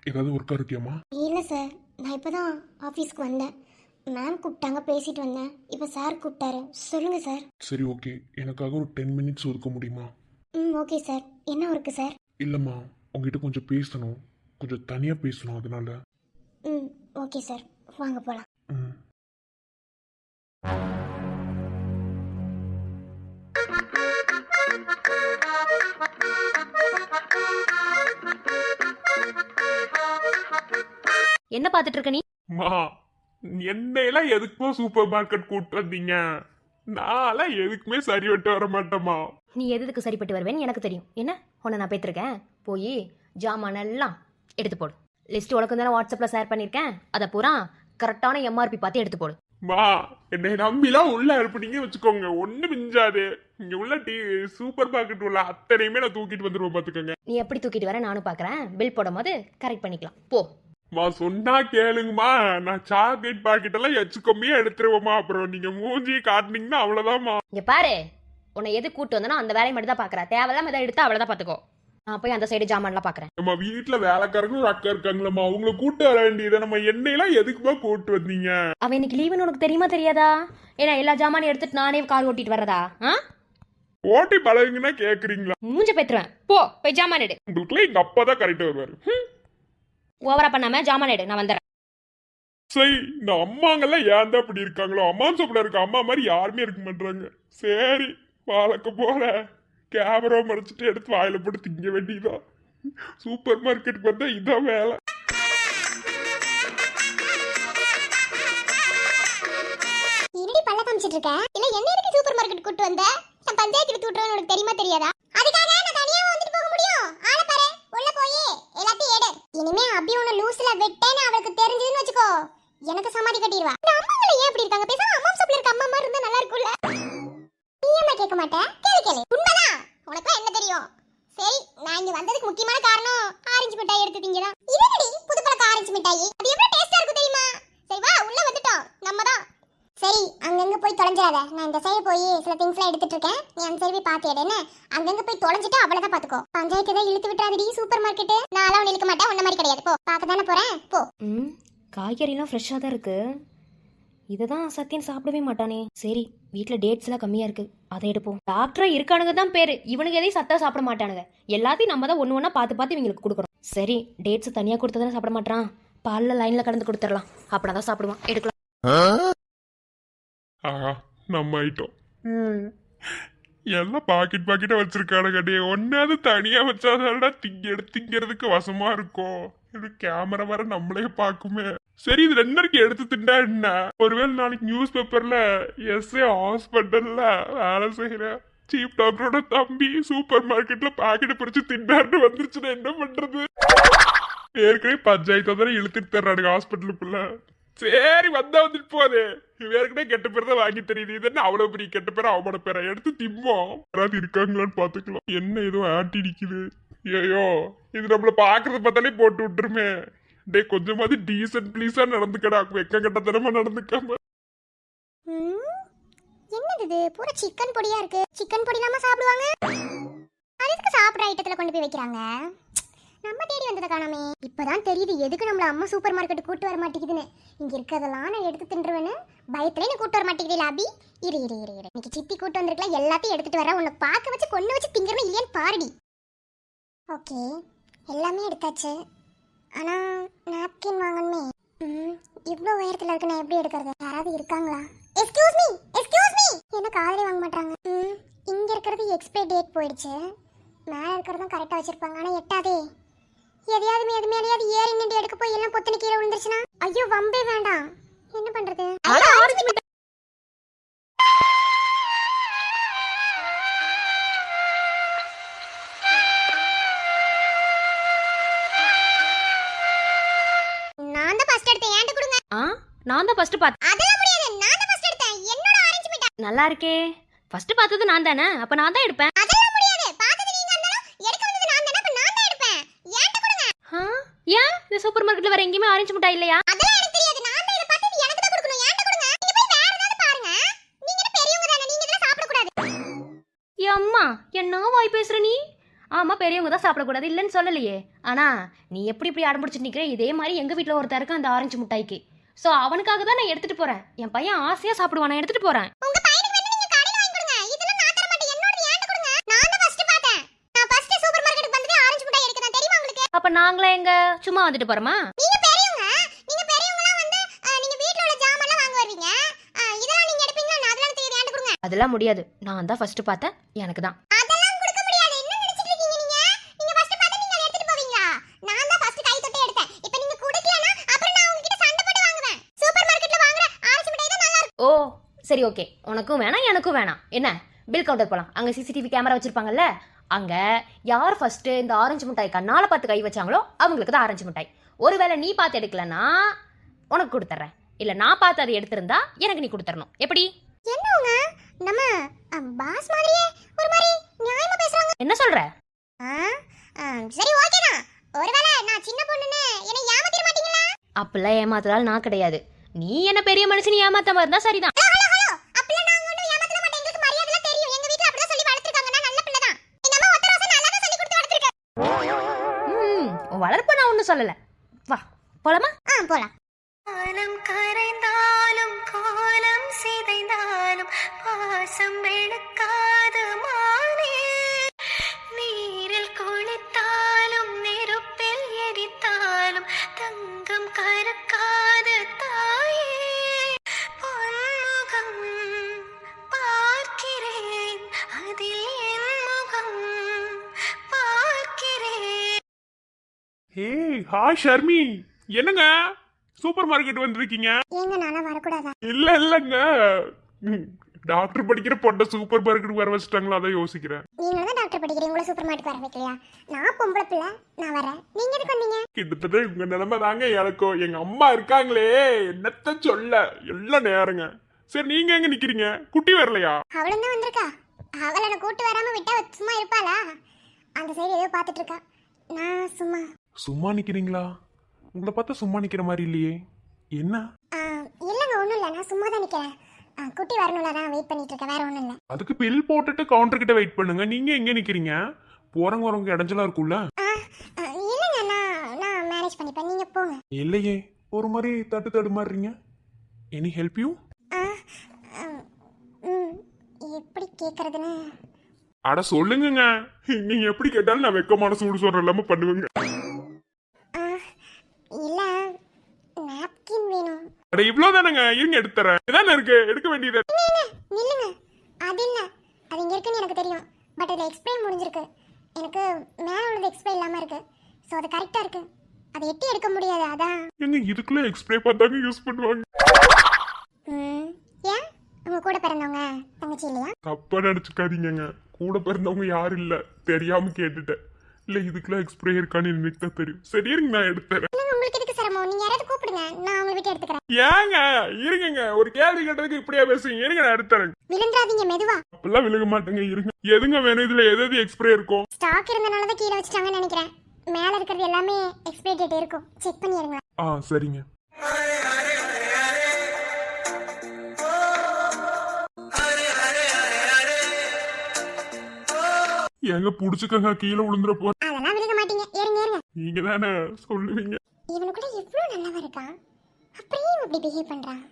ஏதாவது ஒர்க்காக இருக்கியாமா? இல்லை சார், நான் இப்போ தான் ஆஃபீஸ்க்கு வந்தேன். மேம் கூப்பிட்டாங்க, பேசிட்டு வந்தேன். இப்போ சார் கூப்பிட்டாரு. சொல்லுங்கள் சார். சரி, ஓகே, எனக்காக ஒரு 10 மினிட்ஸ் ஒதுக்க முடியுமா? Okay sir. என்ன ஒர்க்கு சார்? இல்லைம்மா, உங்ககிட்ட கொஞ்சம் பேசணும், கொஞ்சம் தனியாக பேசணும், அதனால. ஓகே சார், வாங்க போகலாம். ம். என்ன பாத்துட்டு இருக்க நீ? மா, என்னையெல்லாம் எதுக்குமா சூப்பர் மார்க்கெட் கூட்டு வந்தீங்க? நான்லாம் எதுக்குமே சரிபட்டு வர மாட்டேமா. நீ எதுக்கு சரிப்பட்டு வருவேன்னு எனக்கு தெரியும். என்ன உன்னை நான் பேத்திருக்கேன்? போய் ஜாமானெல்லாம் எடுத்து போடு. லிஸ்ட் உனக்கு தானே வாட்ஸ்அப்பில் ஷேர் பண்ணியிருக்கேன், அதை பூரா கரெக்டான எம்ஆர்பி பார்த்து எடுத்து போடு. மா, என்னை நம்பிலாம் உள்ள இருப்பீங்க வச்சுக்கோங்க, ஒண்ணு மிஞ்சாது. இங்க உள்ள சூப்பர் மார்க்கெட் உள்ள அத்தனையுமே நான் தூக்கிட்டு வந்துருவேன் பாத்துக்கோங்க. நீ எப்படி தூக்கிட்டு வர நானும் பார்க்குறேன். பில் போடும் போது கரெக்ட் பண்ணிக்கலாம். போ. மா, சொன்னா கேளுங்கம்மா, நான் சாக்லேட் பாக்கெட் எல்லாம் எச்சுக்கம்மியா எடுத்துருவோமா, அப்புறம் நீங்க மூஞ்சி காட்டினீங்கன்னா அவ்வளவுதான்மா. இங்க பாரு, உன்னை எது கூட்டு வந்தனோ அந்த வேலையை மட்டும் தான் பார்க்குறேன். தேவையில்லாம எதாவது எடுத்தா அவ்வளோதான் பார்த்துக்கோ. நான் போய் அந்த சைடு ஜாமான்லாம் பார்க்குறேன். நம்ம வீட்டுல வேலைக்காரங்க ஒரு அக்கா இருக்காங்களம்மா, அவங்கள கூட்டு வர வேண்டியதை நம்ம எண்ணெயெல்லாம் எதுக்குமா கூட்டு வந்தீங்க? அவன் இன்னைக்கு லீவுன்னு உனக்கு தெரியுமா தெரியாதா? ஏன்னா எல்லா ஜாமானையும் எடுத்துட்டு நானே கார் ஓட்டிட்டு வரதா? ஓட்டி பழகுங்கன்னா கேக்குறீங்களா? மூஞ்ச பெற்றுவேன். போ, போய் ஜாமான் எடு. உங்களுக்குள்ள எங்க அப்பா தான் கரெக்டா வருவாரு. ஓவரா பண்ணாம ஜாமான் எடு, நான் வந்துடுறேன். சரி, இந்த அம்மாங்கெல்லாம் ஏன் தான் இப்படி இருக்காங்களோ? அம்மா சாப்பிட இருக்க அம்மா மாதிரி யாருமே இருக்க மாட்டாங்க. சரி, வழக்க போல கேமரா மறைச்சிட்டு எடுத்து வாயில போட்டு திங்க வேண்டியதான். சூப்பர் மார்க்கெட்டுக்கு வந்தா இதான் வேலை. என்னடி பல்ல காமிச்சிட்டு இருக்க? இல்ல என்ன எதுக்கு சூப்பர் மார்க்கெட் கூட்டி வந்த? நான் பஞ்சாயத்து எடுத்து விட்டுறேன்னு உனக்கு தெரியுமா தெரியாதா? அதுக்காக நான் தனியா வந்துட்டு போக முடியும்? ஆள பாரு, உள்ள போய் எல்லாத்தையும் எடு. இனிமே அபி உன லூஸ்ல வெட்டேன்னு அவளுக்கு தெரிஞ்சதுன்னு வெச்சுக்கோ, எனக்கு சமாதி கட்டிடுவா. இந்த அம்மாங்கள ஏன் இப்படி இருக்காங்க? பேசாம அம்மா சாப்பிட இருக்க அம்மா மாதிரி இருந்தா நல்லா இருக்கும்ல. இருக்க மாட்டேன். கேளு கேளு. உண்மைதான். உனக்கு என்ன தெரியும்? சரி, நான் இங்க வந்ததுக்கு முக்கியமான காரணம் ஆரஞ்சு மிட்டாய் எடுத்து திங்கதான். இதனடி புது பழக்க ஆரஞ்சு மிட்டாய். அது எவ்வளவு டேஸ்டா இருக்கும் தெரியுமா? சரி வா, உள்ள வந்துட்டோம். நம்ம தான். சரி, அங்கங்க போய் தொலைஞ்சிடாத. நான் இந்த சைடு போய் சில திங்ஸ்லாம் எடுத்துட்டு இருக்கேன். நீ அந்த சைடு போய் பாத்து எடு என்ன? அங்கங்க போய் தொலைஞ்சிட்டு அவ்வளவுதான் பாத்துக்கோ. பஞ்சாயத்து தான் இழுத்து விட்டுறாதடி சூப்பர் மார்க்கெட். நான் எல்லாம் இழுக்க மாட்டேன். உன்ன மாதிரி கிடையாது. போ, பார்க்க தானே போறேன். போ. காய்கறிலாம் ஃப்ரெஷ்ஷாக தான் இருக்கு. இதை தான் சத்தியன் சாப்பிடவே மாட்டானே. சரி, வீட்டில் டேட்ஸ் எல்லாம் கம்மியாக இருக்கு, அதை எடுப்போம். டாக்டரா இருக்கானுங்க தான் பேரு, இவனுக்கு எதையும் சத்தா சாப்பிட மாட்டானுங்க. எல்லாத்தையும் நம்ம தான் ஒன்று ஒன்றா பார்த்து பார்த்து இவங்களுக்கு கொடுக்கணும். சரி, டேட்ஸ் தனியாக கொடுத்ததானே சாப்பிட மாட்டான். பாலில் லைனில் கலந்து கொடுத்துடலாம், அப்படின்னா தான் சாப்பிடுவான். எடுக்கலாம். ஆஹா, நம்ம ஐட்டம் எல்லாம் பாக்கெட் பாக்கெட்டா வச்சிருக்கானுங்க. டே ஒன்னாவது தனியா வச்சாதான்டா திங்கிறதுக்கு வசமா இருக்கும். இது கேமரா வர நம்மளே பாக்குமே. சரி, இது ரெண்டரைக்கு எடுத்து திண்டா என்ன? ஒருவேளை நாளைக்கு நியூஸ் பேப்பர்ல எஸ்ஏ ஹாஸ்பிட்டல்ல வேலை செய்யற சீஃப் டாக்டரோட தம்பி சூப்பர் மார்க்கெட்ல பாக்கெட் பிரிச்சு திண்டாருன்னு வந்துருச்சுன்னா என்ன பண்றது? ஏற்கனவே பஞ்சாயத்து தானே இழுத்துட்டு தர்றானுங்க ஹாஸ்பிட்டலுக்குள்ள. சரி, வந்துட்டு போகுது. ஏற்கனவே கெட்ட பேர் தான் வாங்கி தெரியுது. இது என்ன அவ்வளவு பெரிய கெட்ட பேர், அவமான பேரை எடுத்து திம்போம். யாராவது இருக்காங்களான்னு பாத்துக்கலாம். என்ன ஏதோ ஆட்டி அடிக்குது. ஐயோ, இது நம்மள பாக்குறத பார்த்தாலே போட்டு விட்டுருமே. டே கொஞ்சமாவது டீசன்ட் ப்ளீஸா நடந்துக்கடா, வெக்க கட்டத்தனமா நடந்துக்காம. என்னது இது? பூரா சிக்கன் பொடியா இருக்கு. சிக்கன் பொடி இல்லாம சாப்பிடுவாங்க? அதுக்கு சாப்பிட்ற ஐட்டத்துல கொண்டு போய் வைக்கிறாங்க. நம்ம தேடி வந்ததை காணாமே. இப்பதான் தெரியுது எதுக்கு நம்மள அம்மா சூப்பர் மார்க்கெட் கூட்டு வர மாட்டேங்குதுன்னு. இங்க இருக்கதெல்லாம் நான் எடுத்து தின்றுவேன்னு பயத்துல நீ கூட்டு வர மாட்டேங்குது அபி. இரு இரு இரு இரு, இன்னைக்கு சித்தி கூட்டு வந்திருக்கலாம். எல்லாத்தையும் எடுத்துட்டு வர. உன்னை பார்க்க வச்சு கொண்டு வச்சு திங்கிறமே இல்லையான்னு பாருடி. ஓகே, எல்லாமே எடுத்தாச்சு. ஆனா நாப்கின் வாங்கணுமே. இவ்வளோ உயரத்துல இருக்கு, நான் எப்படி எடுக்கிறது? யாராவது இருக்காங்களா? Excuse me, excuse me. என்ன காதலே வாங்க மாட்டாங்க? இங்க இருக்கிறது எக்ஸ்பைரி டேட் போயிடுச்சு. மேல இருக்கிறதும் கரெக்டா வச்சிருப்பாங்க, ஆனா எட்டாதே. எதையாவது எது மேலேயாவது ஏறி நின்று எடுக்க போய் எல்லாம் பொத்தனை கீழே விழுந்துருச்சுன்னா ஐயோ வம்பே வேண்டாம். என்ன பண்றது? நான் தான் ஃபர்ஸ்ட் எடுத்தேன். ஏன்ட்ட கொடுங்க. நான் தான் ஃபர்ஸ்ட் பார்த்தேன். அதெல்லாம் முடியாது. நான் தான் ஃபர்ஸ்ட் எடுத்தேன். என்னோட ஆரஞ்சு மிட்டாய் நல்லா இருக்கே. ஃபர்ஸ்ட் பார்த்தது நான் தானே, அப்ப நான் தான் எடுப்பேன். அதெல்லாம் முடியாது. பார்த்தது நீங்க இருந்தாலும் எடுக்க வந்தது நான் தானே, அப்ப நான் தான் எடுப்பேன். ஏன்ட்ட கொடுங்க. ஏன் இந்த சூப்பர் மார்க்கெட்ல வேற எங்கேயுமே ஆரஞ்சு மிட்டாய் இல்லையா? அதெல்லாம் எனக்கு தெரியாது. நான் தான் இத பார்த்து எனக்கு தான் கொடுக்கணும். ஏன்ட்ட கொடுங்க. நீங்க போய் வேற ஏதாவது பாருங்க. நீங்க என்ன பெரியவங்க தானே, நீங்க இதெல்லாம் சாப்பிட கூடாது. அம்மா, என்ன வாய் பேசுற நீ? ஆமா, பெரியவங்க தான் சாப்பிடக்கூடாது, இல்லைன்னு சொல்லலையே. ஆனா நீ எப்படி இப்படி அடம்பிடிச்சிட்டு நிக்கிற? இதே மாதிரி எங்க வீட்டுல ஒருத்தர் இருக்கு அந்த ஆரஞ்சு மிட்டாய்க்கு. சோ அவனுக்காக தான் நான் எடுத்துட்டு போறேன். என் பையன் ஆசையா சாப்பிடுவான், நான் எடுத்துட்டு போறேன். உங்க பையனுக்கு வேணா நீங்க கடையில வாங்கி கொடுங்க. இதெல்லாம் நான் தர மாட்டேன். என்னோட ஏன்ட்ட கொடுங்க. நான் தான் ஃபர்ஸ்ட் பார்த்தேன். நான் ஃபர்ஸ்ட் சூப்பர் மார்க்கெட்டுக்கு வந்ததே ஆரஞ்சு மிட்டாய் எடுக்க தான். தெரியுமா உங்களுக்கு? அப்ப நாங்களே எங்க சும்மா வந்துட்டு போறோமா? நீங்க பெரியவங்க. நீங்க பெரியவங்களா வந்து நீங்க வீட்ல உள்ள ஜாமான்லாம் வாங்க வருவீங்க. இதெல்லாம் நீங்க எடுப்பீங்களா? நான் அதெல்லாம் தெரியாது. ஏன்ட்ட கொடுங்க. அதெல்லாம் முடியாது. நான் தான் ஃபர்ஸ்ட் பார்த்தேன், எனக்கு தான். அதெல்லாம் கொடுக்க முடியாது. என்ன நினைச்சிட்டு இருக்கீங்க நீங்க? நீங்க ஃபர்ஸ்ட் பார்த்தா நீங்க அதை எடுத்துட்டு போவீங்களா? நான் தான் ஃபர்ஸ்ட் கை தொட்டு எடுத்தேன். இப்போ நீங்க கொடுக்கலனா அப்புறம் நான் உங்ககிட்ட சண்டை போட்டு வாங்குவேன். சூப்பர் மார்க்கெட்ல வாங்குற ஆரஞ்சு மிட்டாய் தான் நல்லா இருக்கும். ஓ சரி, ஓகே. உனக்கும் வேணாம், எனக்கும் வேணாம். என்ன, பில் கவுண்டர் போலாம். அங்க சிசிடிவி கேமரா வச்சிருப்பாங்கல்ல, அங்க யார் ஃபர்ஸ்ட் இந்த ஆரஞ்சு மிட்டாய் கண்ணால பார்த்து கை வச்சாங்களோ அவங்களுக்கு தான் ஆரஞ்சு மிட்டாய். ஒருவேளை நீ பார்த்து எடுக்கலனா உனக்கு கொடுத்துறேன், இல்ல நான் பார்த்து அதை எடுத்திருந்தா எனக்கு நீ கொடுத்துறணும். எப்படி? என்னங்க நம்ம பாஸ் மாதிரியே ஒரு மாதிரி நியாயமா பேசுறாங்க. என்ன சொல்ற? சரி ஓகே தான். ஒருவேளை நான் சின்ன பொண்ணுன்னு என்ன ஏமாத்திர மாட்டீங்களா? அப்பெல்லாம் ஏமாத்துறாள் நான் கிடையாது. நீ என்ன பெரிய மனுஷன் ஏமாத்தாம இருந்தா சரிதான். அப்பெல்லாம் நாங்க ஒண்ணும் ஏமாத்தல மாட்டோம். எங்களுக்கு மரியாதை தெரியும். எங்க வீட்ல அப்படிதான் சொல்லி வளர்த்திருக்காங்க. நான் நல்ல பிள்ளை தான். எங்க அம்மா ஒத்த ரோசா நல்லா தான் சொல்லி கொடுத்து வளர்த்திருக்காங்க. வளர்ப்ப நான் ஒன்றும் சொல்லல. வா போலாமா? போலாம். காலம் கரைந்தாலும் கோலம் சிதைந்தாலும் பாசம் வெளுக்காத மானே, நீரில் குளித்தாலும் நெருப்பில் எரித்தாலும் தங்கம் கருக்காத தாயே, பொன்முகம் பார்க்கிறேன் அதில் என் முகம் பார்க்கிறேன். ஏய், ஹாய் ஷர்மி. என்னங்க சூப்பர் மார்க்கெட் வந்திருக்கீங்க? ஏங்க நானா வரக்கூடாதா? இல்லங்க, டாக்டர் படிக்கிற பொண்ணை சூப்பர் மார்க்கெட் வர வச்சுட்டாங்களா, அதை யோசிக்கிறேன். நீங்க தான் டாக்டர் படிக்கிறீங்க, உங்களை சூப்பர் மார்க்கெட் வர வைக்கலையா? நான் பொம்பளை பிள்ளை, நான் வரேன். நீங்க எதுக்கு வந்தீங்க? கிட்டத்தட்ட உங்க நிலைமை தாங்க எனக்கும். எங்க அம்மா இருக்காங்களே, என்னத்த சொல்ல, எல்லாம் நேரங்க. சரி, நீங்க எங்க நிக்கிறீங்க? குட்டி வரலையா? அவளும் தான் வந்திருக்கா. அவ போட்டு வராம விட்டா அவ சும்மா இருப்பாளா? அந்த சைடு ஏதோ பார்த்துட்டு இருக்கா. நான் சும்மா சும்மா நிக்கிறீங்களா? உங்களை பார்த்தா சும்மா நிக்கிற மாதிரி இல்லையே, என்ன? இல்லைங்க, ஒன்றும் இல்லை, நான் சும்மா தான் நிற்கிறேன். குட்டி வரணும்ல, நான் வெயிட் பண்ணிட்டு இருக்கேன், வேற ஒன்றும் இல்லை. அதுக்கு பில் போட்டுட்டு கவுண்டர் கிட்ட வெயிட் பண்ணுங்க. நீங்க எங்க நிக்கிறீங்க? போறவங்க வரவங்க இடைஞ்சலா இருக்கும்ல. இல்லைங்க, நான் மேனேஜ் பண்ணிப்பேன், நீங்க போங்க. இல்லையே, ஒரு மாதிரி தட்டு மாறுறீங்க. Any help you? எப்படி கேட்கறதுன்னு அட சொல்லுங்க, நீங்க எப்படி கேட்டாலும் நான் வெக்கமான சூடு சொல்ற இல்லாம பண்ணுவேங்க. இல்லை, நாப்கின் வேணும். அட இவ்வளவுதானங்க, இருங்க எடுத்துறேன். இதானே இருக்கு, எடுக்க வேண்டியது. நில்லுங்க, அது இல்லை, அது இங்கே இருக்குன்னு எனக்கு தெரியும். பட் அதில் எக்ஸ்பிளைன் முடிஞ்சிருக்கு. எனக்கு மேலே உள்ளது எக்ஸ்பிளைன் இல்லாமல் இருக்கு. ஸோ அது கரெக்டாக இருக்கு, அதை எட்டி எடுக்க முடியாது, அதான். எங்க இதுக்குள்ள எக்ஸ்பிரே பார்த்தாங்க யூஸ் பண்ணுவாங்க. ஏன் உங்க கூட பிறந்தவங்க தங்கச்சி இல்லையா? தப்பா நினைச்சுக்காதீங்க, கூட பிறந்தவங்க யாரும் இல்ல, தெரியாம கேட்டுட்டேன். இல்ல இதுக்குள்ள எக்ஸ்பிரே இருக்கான்னு எனக்கு தான் தெரியும். சரி இருங்க, நான் எடுத்துறேன். இல்லைங்க, உங்களுக்கு எதுக்கு சிரமம்? நீங்க யாராவது கூப்பிடுங்க, நான் உங்களை விட்டு எடுத்துக்கிறேன். ஏங்க இருங்க, ஒரு கேள்வி கேட்டதுக்கு இப்படியா பேசுவீங்க? இருங்க, நான் எடுத்துறேன். விழுந்துராதீங்க, மெதுவா. அப்பெல்லாம் விழுக மாட்டேங்க, இருங்க. எதுங்க வேணும்? இதுல எது எக்ஸ்பிரே இருக்கும்? ஸ்டாக் இருந்தனால தான் கீழே வச்சுட்டாங்கன்னு நினைக்கிறேன். மேலே இருக்கிறது எல்லாமே எக்ஸ்பைரி டேட் இருக்கும், செக் பண்ணிடுங்க. சரிங்க. எங்க புடிச்சுக்கங்க, கீழே விழுந்துற போ. அதெல்லாம் விழுக மாட்டீங்க, ஏறுங்க. நீங்க தானே சொல்லுவீங்க. இவனுக்குள்ள எவ்வளவு நல்லவா இருக்கான், அப்படியே இவன் இப்படி பிஹேவ் பண்றான்.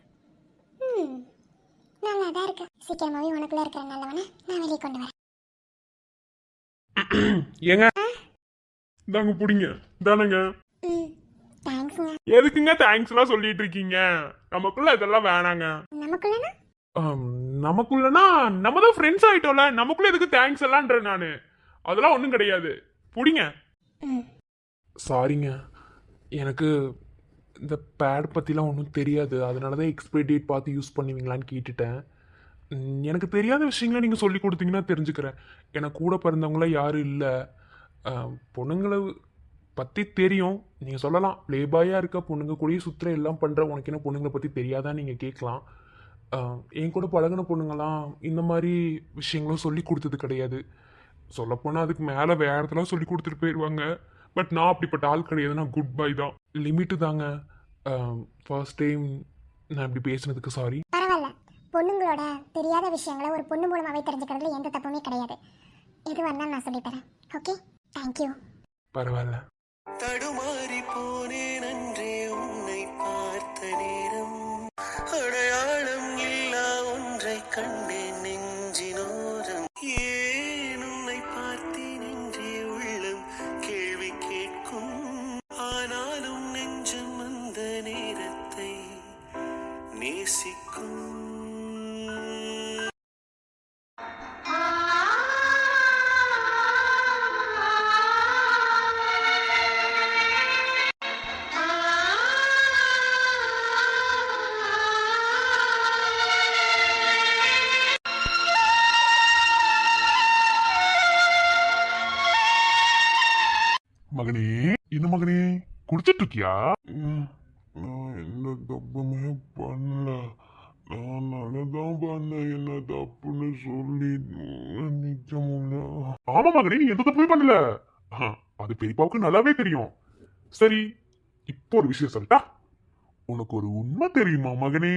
நல்லாதான் இருக்கு. சீக்கிரமாவே உனக்குள்ள இருக்கிற நல்லவனை நான் வெளியே கொண்டு வரேன். ஏங்க தாங்க புடிங்க தானங்க. தேங்க்ஸ்ங்க. எதுக்குங்க தேங்க்ஸ் எல்லாம் சொல்லிட்டு இருக்கீங்க? நமக்குள்ள இதெல்லாம் வேணாங்க. நமக்குள்ளனா? நமக்குள்ளனா நம்ம தான் ஃப்ரெண்ட்ஸ் ஆயிட்டோம்ல, நமக்குள்ள எதுக்கு தேங்க்ஸ் எல்லாம்ன்ற நானு. அதெல்லாம் ஒன்றும் கிடையாது, புடிங்க. சாரிங்க, எனக்கு இந்த பேட் பற்றிலாம் ஒன்றும் தெரியாது. அதனால தான் எக்ஸ்பைரி டேட் பார்த்து யூஸ் பண்ணுவீங்களான்னு கேட்டுட்டேன். எனக்கு தெரியாத விஷயங்களை நீங்கள் சொல்லி கொடுத்தீங்கன்னா தெரிஞ்சுக்கிறேன். எனக்கு கூட பிறந்தவங்களாம் யாரும் இல்லை. பொண்ணுங்களை பற்றி தெரியும், நீங்கள் சொல்லலாம். லேபாயாக இருக்க பொண்ணுங்க கூடயே சுற்றுற எல்லாம் பண்ணுற உனக்கு என்ன பொண்ணுங்களை பற்றி தெரியாதான்னு நீங்கள் கேட்கலாம். என் கூட பழகின பொண்ணுங்களாம் இந்த மாதிரி விஷயங்களும் சொல்லி கொடுத்தது கிடையாது. சொல்லப்போனால் அதுக்கு மேலே வேறு இடத்துல சொல்லி கொடுத்துட்டு போயிடுவாங்க. பட் நான் அப்படிப்பட்ட ஆள் கிடையாது, நான் குட் பை தான், லிமிட்டு தாங்க. ஃபர்ஸ்ட் டைம் நான் இப்படி பேசுனதுக்கு சாரி. பரவாயில்ல, பொண்ணுங்களோட தெரியாத விஷயங்களை ஒரு பொண்ணு மூலமாவே தெரிஞ்சுக்கிறதுல எந்த தப்புமே கிடையாது. எது வந்தாலும் நான் சொல்லித்தரேன். Okay, thank you. பரவாயில்ல. தடுமாறி போனேன் அன்றே உன்னை பார்த்த நேரம், அடையாளம் இல்லா ஒன்றை கண்டேன் நெஞ்சினோரம். ஏன் உன்னை பார்த்தேன் என்றே உள்ளம் கேள்வி கேட்கும், ஆனாலும் நெஞ்சம் அந்த நேரத்தை நேசிக்கும். மகனே, என்ன மகனே குடிச்சிட்டு இருக்கியா? நான் என்ன தப்புமே பண்ணல, நான் நல்லதான் பண்ண, என்ன தப்புன்னு சொல்லி நிச்சயமுல்ல. ஆமா மகனே, நீ எந்த தப்புமே பண்ணல, அது பெரியப்பாவுக்கு நல்லாவே தெரியும். சரி, இப்போ ஒரு விஷயம் சொல்லட்டா? உனக்கு ஒரு உண்மை தெரியுமா மகனே?